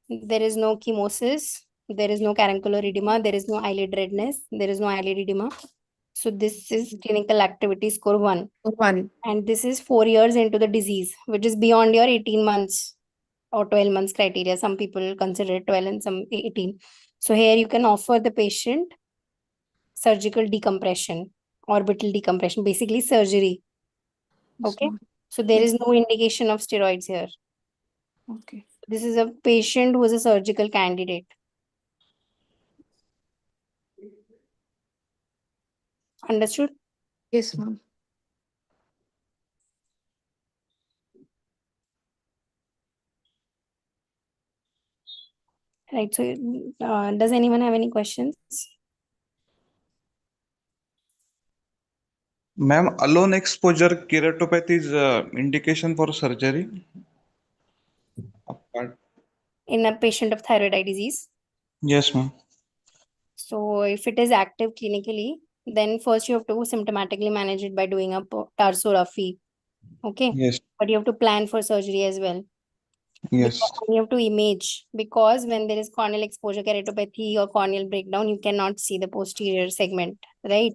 There is no chemosis. There is no caruncular edema. There is no eyelid redness. There is no eyelid edema. So this is clinical activity score 1. 1. And this is 4 years into the disease, which is beyond your 18 months or 12 months criteria. Some people consider it 12 and some 18. So here you can offer the patient surgical decompression, orbital decompression, basically surgery. Okay. So there is no indication of steroids here. Okay. This is a patient who is a surgical candidate. Understood? Yes, ma'am. Right. So does anyone have any questions? Ma'am, alone exposure keratopathy is indication for surgery. Apart- In a patient of thyroid eye disease. Yes, ma'am. So if it is active clinically, then first you have to symptomatically manage it by doing a tarsography. Okay. Yes. But you have to plan for surgery as well. Yes. You have to image, because when there is corneal exposure keratopathy or corneal breakdown, you cannot see the posterior segment, right?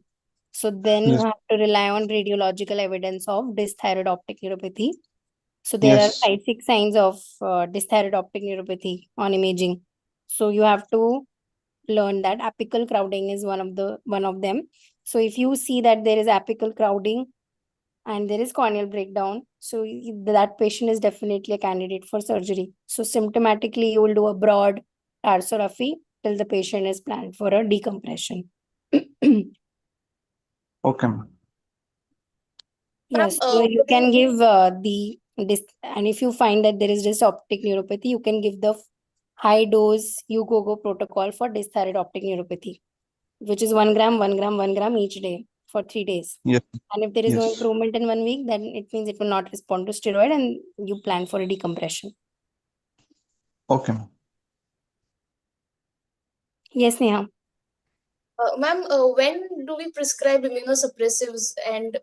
So then you Yes. have to rely on radiological evidence of dysthyroid optic neuropathy. So there are Yes. 5-6 signs of dysthyroid optic neuropathy on imaging. So you have to learn that apical crowding is one of them. So if you see that there is apical crowding and there is corneal breakdown, so that patient is definitely a candidate for surgery. So symptomatically, you will do a broad tarsography till the patient is planned for a decompression. Okay, ma'am. Yes, so you can give and if you find that there is optic neuropathy, you can give the high dose UGOGO protocol for dysthyroid optic neuropathy, which is 1 gram, 1 gram, 1 gram each day for 3 days. Yes. And if there is no Yes. improvement in 1 week, then it means it will not respond to steroid and you plan for a decompression. Okay, ma'am. Yes, Neha. Ma'am, when do we prescribe immunosuppressives and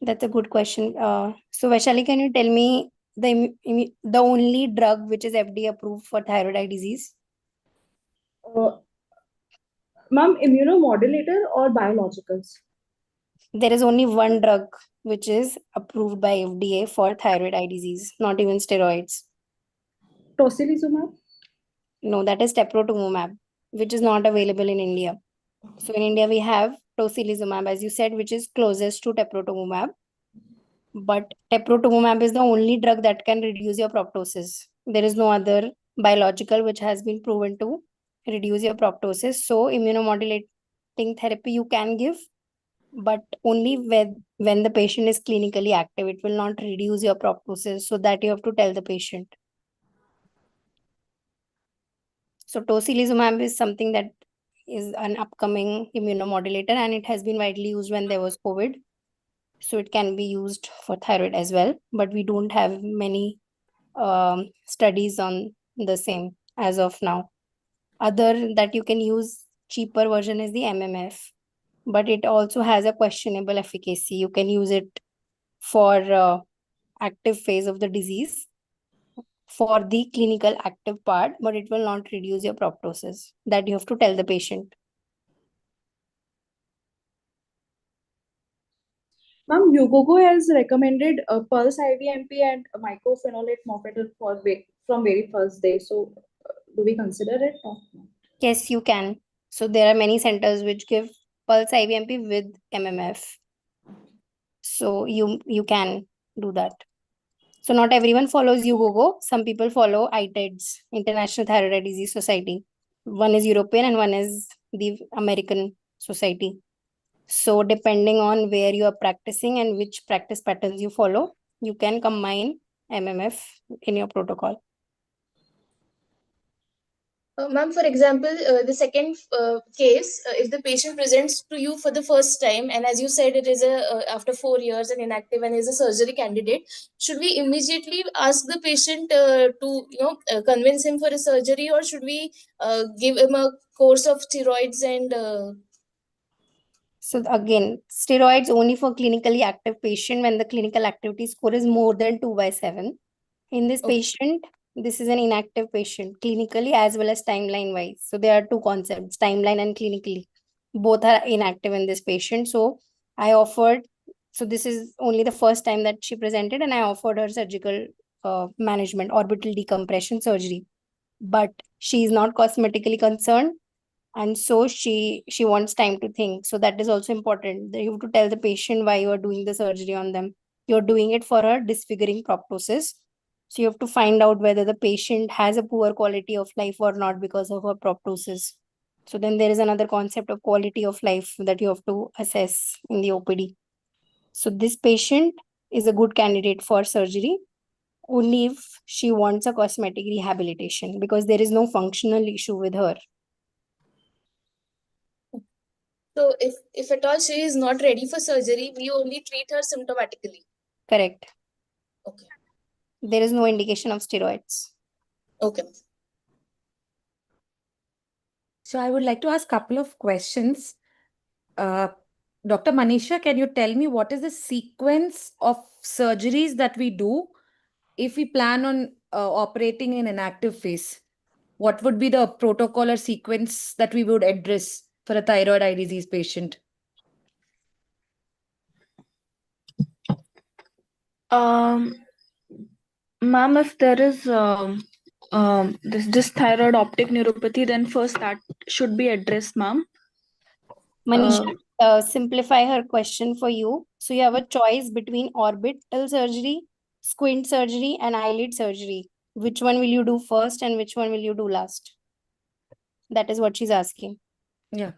That's a good question. So Vaishali, can you tell me the only drug which is FDA approved for thyroid eye disease? Ma'am, immunomodulator or biologicals? There is only one drug which is approved by FDA for thyroid eye disease, not even steroids. Tocilizumab? No, that is teprotumumab, which is not available in India. So in India, we have tocilizumab, as you said, which is closest to teprotumumab. But teprotumumab is the only drug that can reduce your proptosis. There is no other biological which has been proven to reduce your proptosis. So immunomodulating therapy you can give, but only when the patient is clinically active. It will not reduce your proptosis, so that you have to tell the patient. So tocilizumab is something that is an upcoming immunomodulator, and it has been widely used when there was COVID. So it can be used for thyroid as well, but we don't have many studies on the same as of now. Other that you can use cheaper version is the MMF, but it also has a questionable efficacy. You can use it for active phase of the disease, for the clinical active part, but it will not reduce your proptosis. That you have to tell the patient. Ma'am, Yugogo has recommended pulse IVMP and mycophenolate mofetil from very first day. So, do we consider it? Or no? Yes, you can. So there are many centers which give pulse IVMP with MMF. So you can do that. So not everyone follows Yugogo. Some people follow ITEDS, International Thyroid Eye Disease Society. One is European and one is the American Society. So depending on where you are practicing and which practice patterns you follow, you can combine MMF in your protocol. Ma'am, for example, the second case, if the patient presents to you for the first time, and as you said, it is after 4 years and inactive and is a surgery candidate, should we immediately ask the patient to convince him for a surgery, or should we give him a course of steroids and So again, steroids only for clinically active patient when the clinical activity score is more than 2/7. In this Okay. patient, this is an inactive patient, clinically as well as timeline wise. So there are two concepts, timeline and clinically. Both are inactive in this patient. So I offered, so this is only the first time that she presented, and I offered her surgical management, orbital decompression surgery. But she is not cosmetically concerned, and so she wants time to think. So that is also important. You have to tell the patient why you are doing the surgery on them. You're doing it for a disfiguring proptosis. So you have to find out whether the patient has a poor quality of life or not because of a proptosis. So then there is another concept of quality of life that you have to assess in the OPD. So this patient is a good candidate for surgery only if she wants a cosmetic rehabilitation, because there is no functional issue with her. so if at all she is not ready for surgery, we only treat her symptomatically. Correct. Okay. There is no indication of steroids. Okay. So I would like to ask a couple of questions. Dr. Manisha, can you tell me what is the sequence of surgeries that we do if we plan on operating in an active phase? What would be the protocol or sequence that we would address for a thyroid eye disease patient? Ma'am, if there is this thyroid optic neuropathy, then first that should be addressed, ma'am. Manisha, simplify her question for you. So you have a choice between orbital surgery, squint surgery, and eyelid surgery. Which one will you do first and which one will you do last? That is what she's asking. Yeah.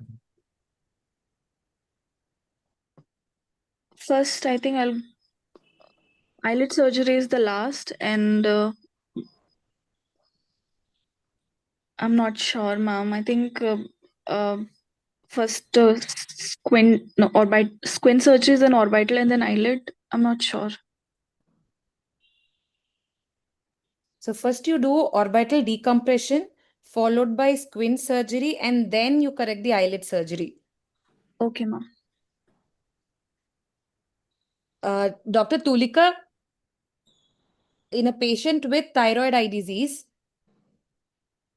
First, I think eyelid surgery is the last, and I'm not sure, ma'am. I think first squint surgery is an orbital and then eyelid. I'm not sure. So first you do orbital decompression, followed by squint surgery, and then you correct the eyelid surgery. Okay, ma'am. Dr. Tulika, in a patient with thyroid eye disease,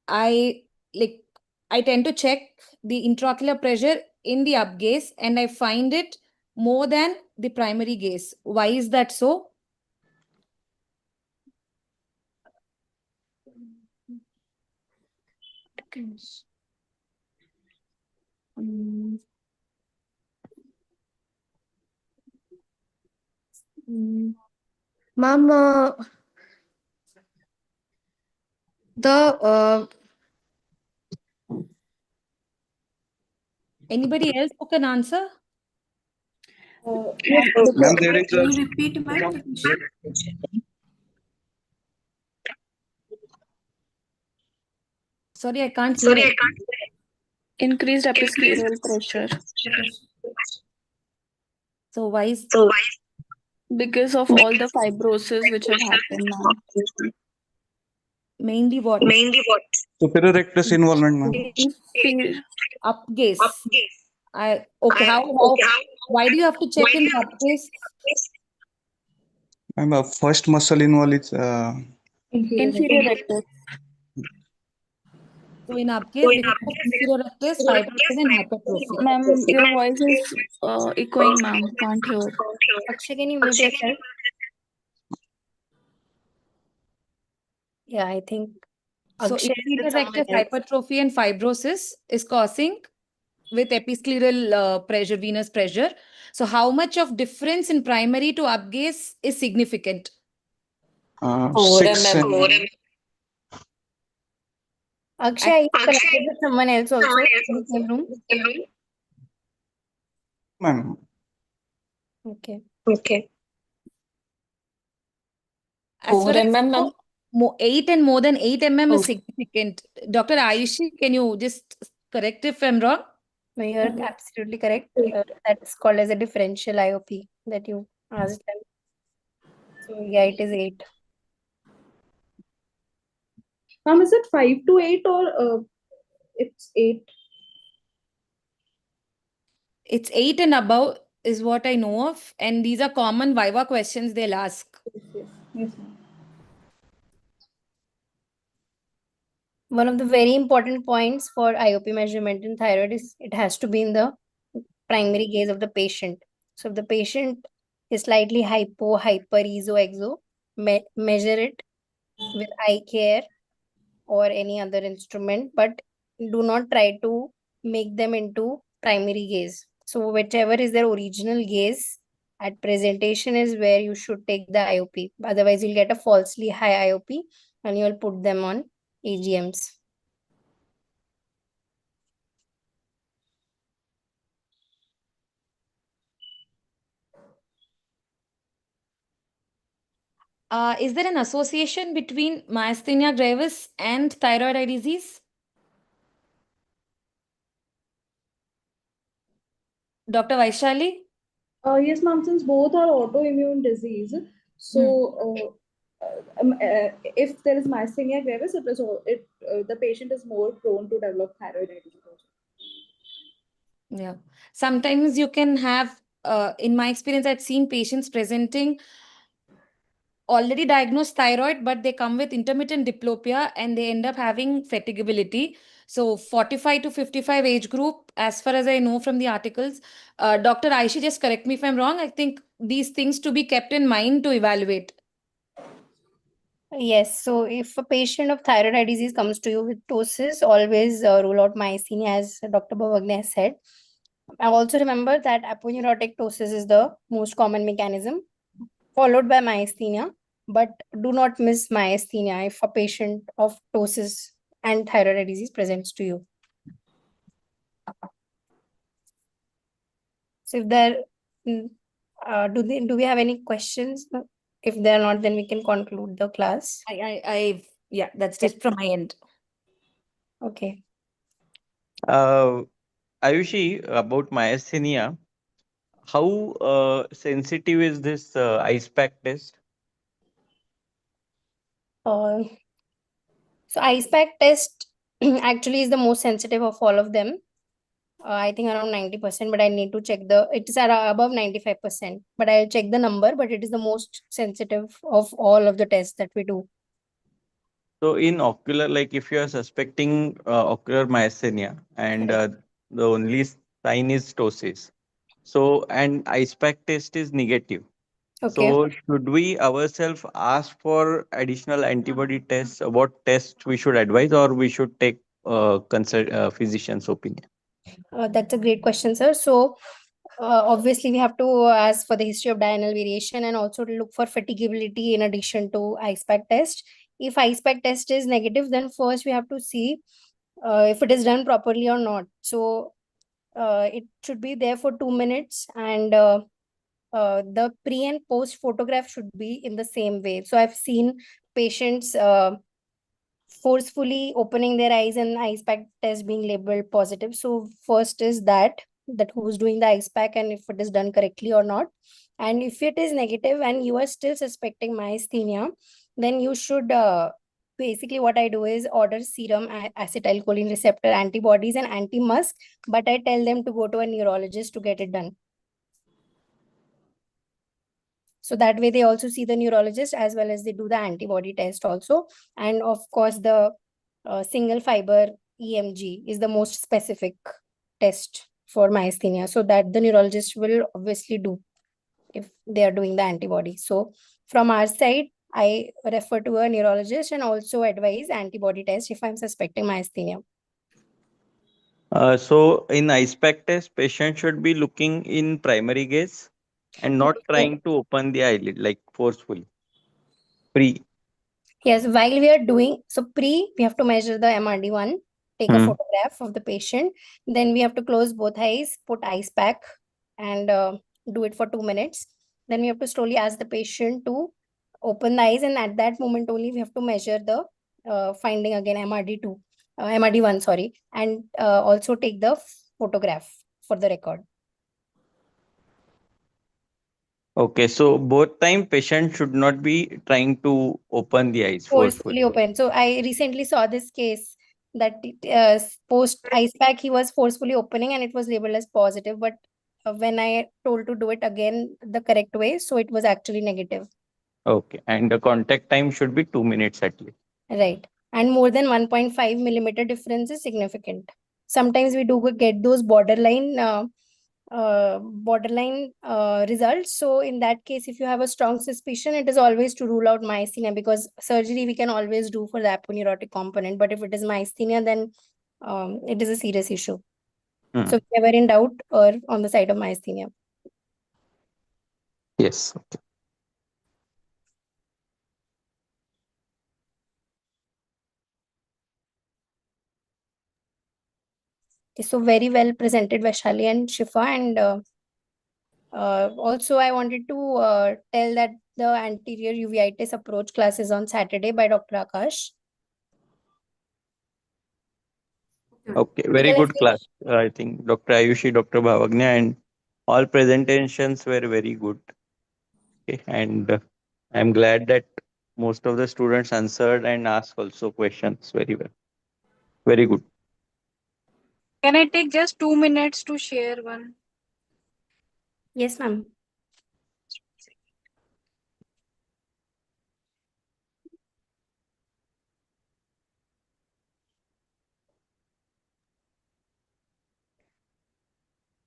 I tend to check the intraocular pressure in the up gaze, and I find it more than the primary gaze. Why is that so? Ma'am, the Anybody else who can answer? Yes, Ma'am, there is Can a you repeat, ma'am, the question? Sorry, I can't hear it. Increased episcleral pressure So why is because of all the fibrosis which have happened, ma'am. mainly what? superior rectus involvement, ma'am. Inferior. Up gaze. Okay, how why do you have to check in the up gaze? Ma'am, first muscle involved is Inferior rectus. So in up gaze, because of inferior rectus, fibrosis and hypertrophy. Ma'am, your voice is echoing, ma'am. Can't hear. Akshay, can you mute yourself? Yeah, I think So Akshay is with inferior someone rectus else. hypertrophy and fibrosis is causing with episcleral pressure, venous pressure. So how much of difference in primary to up gaze is significant? 6 mm. Akshay, are you connected with someone else also in the same room? Ma'am, Okay. As far as 4 mm. 8 and more than 8 mm is Oh. significant. Dr. Ayushi, can you just correct if I'm wrong? No, you're absolutely correct. That's called as a differential IOP that you asked them. So yeah, it is 8. Ma'am, is it 5 to 8 or it's 8? It's 8 and above is what I know of. And these are common Viva questions they'll ask. Yes, ma'am. One of the very important points for IOP measurement in thyroid is it has to be in the primary gaze of the patient. So if the patient is slightly hypo, hyper, ESO, exo, measure it with eye care or any other instrument, but do not try to make them into primary gaze. So whichever is their original gaze at presentation is where you should take the IOP. Otherwise, you'll get a falsely high IOP and you'll put them on AGMs. Is there an association between myasthenia gravis and thyroid eye disease? Dr. Vaishali? Yes, ma'am, since both are autoimmune disease, so if there is myasthenia gravis, the patient is more prone to develop thyroid eye disease also. Yeah. Sometimes you can have, in my experience, I've seen patients presenting already diagnosed thyroid, but they come with intermittent diplopia and they end up having fatigability. So 45 to 55 age group, as far as I know from the articles, Dr. Aishi, just correct me if I'm wrong. I think these things to be kept in mind to evaluate. Yes, so if a patient of thyroid eye disease comes to you with ptosis, always rule out myasthenia, as Dr. Bavagne has said. I also remember that aponeurotic ptosis is the most common mechanism, followed by myasthenia, but do not miss myasthenia if a patient of ptosis and thyroid eye disease presents to you. So if there, do we have any questions? If they're not, then we can conclude the class. Yeah, that's just from my end. Okay. Ayushi, about myasthenia, how sensitive is this ice pack test? So ice pack test actually is the most sensitive of all of them. I think around 90%, but I need to check it is at above 95%, but I'll check the number, but it is the most sensitive of all of the tests that we do. So in ocular, like if you are suspecting ocular myasthenia and the only sign is ptosis, so and ice pack test is negative. Okay. So should we ourselves ask for additional antibody tests? What tests we should advise, or we should take consult physician's opinion? That's a great question, sir. So obviously we have to ask for the history of diurnal variation and also to look for fatigability in addition to ice pack test. If ice pack test is negative, then first we have to see if it is done properly or not. So it should be there for 2 minutes and the pre and post photograph should be in the same way. So I've seen patients forcefully opening their eyes and ice pack test being labeled positive. So first is that who's doing the ice pack and if it is done correctly or not. And if it is negative and you are still suspecting myasthenia, then you should basically what I do is order serum acetylcholine receptor antibodies and anti-musk, but I tell them to go to a neurologist to get it done. So that way they also see the neurologist as well as they do the antibody test also. And of course, the single fiber EMG is the most specific test for myasthenia. So that the neurologist will obviously do if they are doing the antibody. So from our side, I refer to a neurologist and also advise antibody test if I'm suspecting myasthenia. So in ice pack test, patient should be looking in primary gaze and not trying to open the eyelid like forcefully. Pre. Yes, while we are doing, so we have to measure the MRD1, take a photograph of the patient. Then we have to close both eyes, put ice pack and do it for 2 minutes. Then we have to slowly ask the patient to open the eyes. And at that moment only, we have to measure the finding again MRD2, MRD1, sorry. And also take the photograph for the record. Okay, so both time patient should not be trying to open the eyes forcefully. Forcefully open. So I recently saw this case that post ice pack he was forcefully opening and it was labeled as positive, but when I told to do it again the correct way, so it was actually negative. Okay, and the contact time should be 2 minutes at least. Right. And more than 1.5 millimeter difference is significant. Sometimes we do get those borderline results. So in that case, if you have a strong suspicion, it is always to rule out myasthenia, because surgery we can always do for the aponeurotic component. But if it is myasthenia, then it is a serious issue. So if you ever in doubt, or on the side of myasthenia. Yes. Okay. So very well presented, Vaishali and Shifa. And also, I wanted to tell that the anterior uveitis approach class is on Saturday by Dr. Akash. Okay, very good class. I think Dr. Ayushi, Dr. Bhavagnya, and all presentations were very good. Okay, and I'm glad that most of the students answered and asked also questions very well. Very good. Can I take just 2 minutes to share one? Yes, ma'am.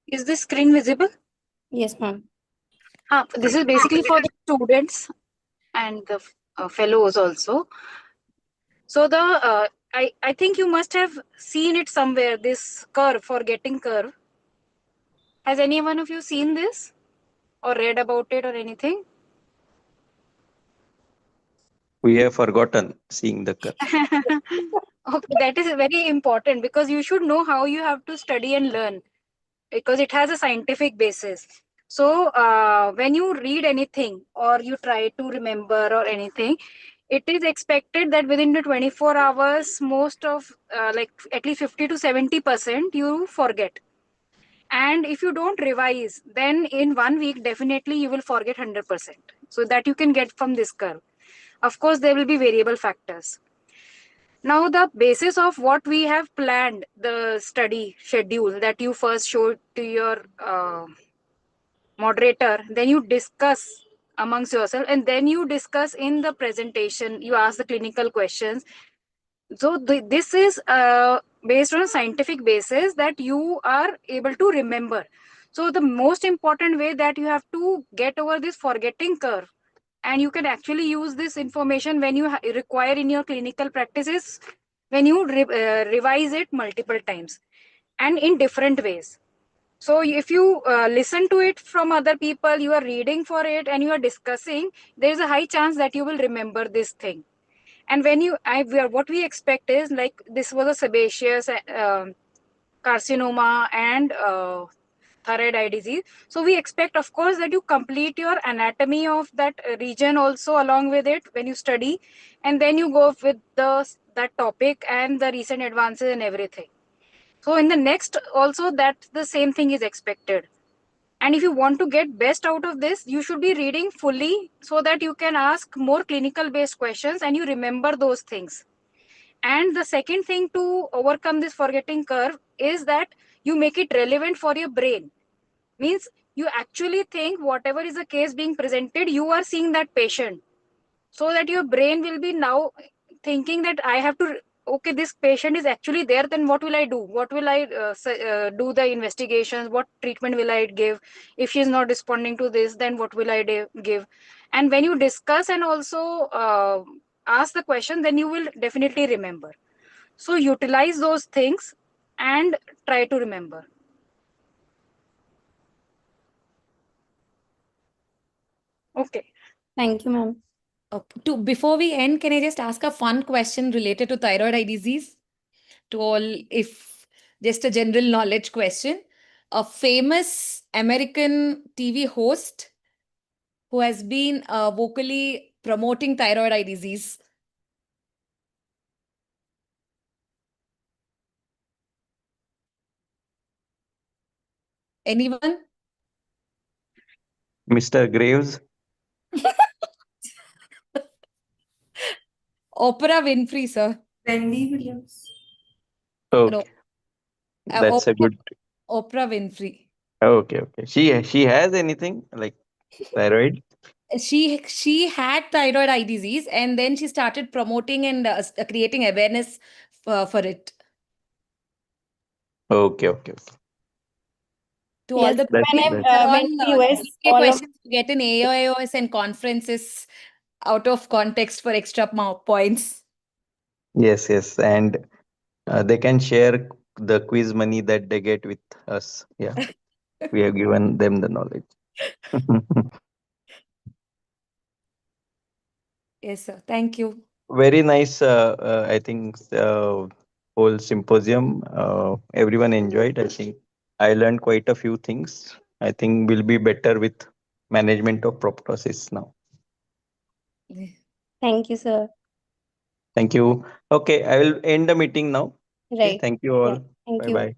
Is this screen visible? Yes, ma'am. This is basically for the students and the fellows also. So I think you must have seen it somewhere, this curve, forgetting curve. Has any one of you seen this or read about it or anything? We have forgotten seeing the curve. Okay, that is very important because you should know how you have to study and learn, because it has a scientific basis. So when you read anything or you try to remember or anything, it is expected that within the 24 hours, most of like at least 50 to 70% you forget. And if you don't revise, then in 1 week, definitely you will forget 100%. So that you can get from this curve. Of course, there will be variable factors. Now, the basis of what we have planned, the study schedule that you first showed to your moderator, then you discuss amongst yourself, and then you discuss in the presentation, you ask the clinical questions. So this is based on a scientific basis that you are able to remember. So the most important way that you have to get over this forgetting curve, and you can actually use this information when you require in your clinical practices, when you revise it multiple times and in different ways. So if you listen to it from other people, you are reading for it and you are discussing, there is a high chance that you will remember this thing. And when what we expect is, like, this was a sebaceous carcinoma and thyroid eye disease. So we expect, of course, that you complete your anatomy of that region also along with it when you study, and then you go with that topic and the recent advances and everything. So in the next also, that the same thing is expected. And if you want to get best out of this, you should be reading fully so that you can ask more clinical based questions and you remember those things. And the second thing to overcome this forgetting curve is that you make it relevant for your brain. Means you actually think whatever is the case being presented, you are seeing that patient. So that your brain will be now thinking that I have to, okay, this patient is actually there, then what will I do? What will I do the investigations? What treatment will I give? If she is not responding to this, then what will I give? And when you discuss and also ask the question, then you will definitely remember. So utilize those things and try to remember. Okay. Thank you, ma'am. Okay. Before we end, can I just ask a fun question related to thyroid eye disease? To all, if just a general knowledge question. A famous American TV host who has been vocally promoting thyroid eye disease. Anyone? Mr. Graves. Oprah Winfrey, sir. Wendy Williams. Okay. No. That's a good. Oprah Winfrey. Okay. She has anything like thyroid? She had thyroid eye disease and then she started promoting and creating awareness for it. Okay. To Yes, all the That's when people I are went to all US, GK all of questions to get in AIOS and conferences out of context for extra points. yes, and they can share the quiz money that they get with us. Yeah, we have given them the knowledge. Yes, sir. Thank you. Very nice. I think whole symposium. Everyone enjoyed. I think I learned quite a few things. I think we'll be better with management of proptosis now. Thank you, sir. Thank you. Okay, I will end the meeting now. Okay, Right. thank you all. Yeah. Thank Bye you. bye.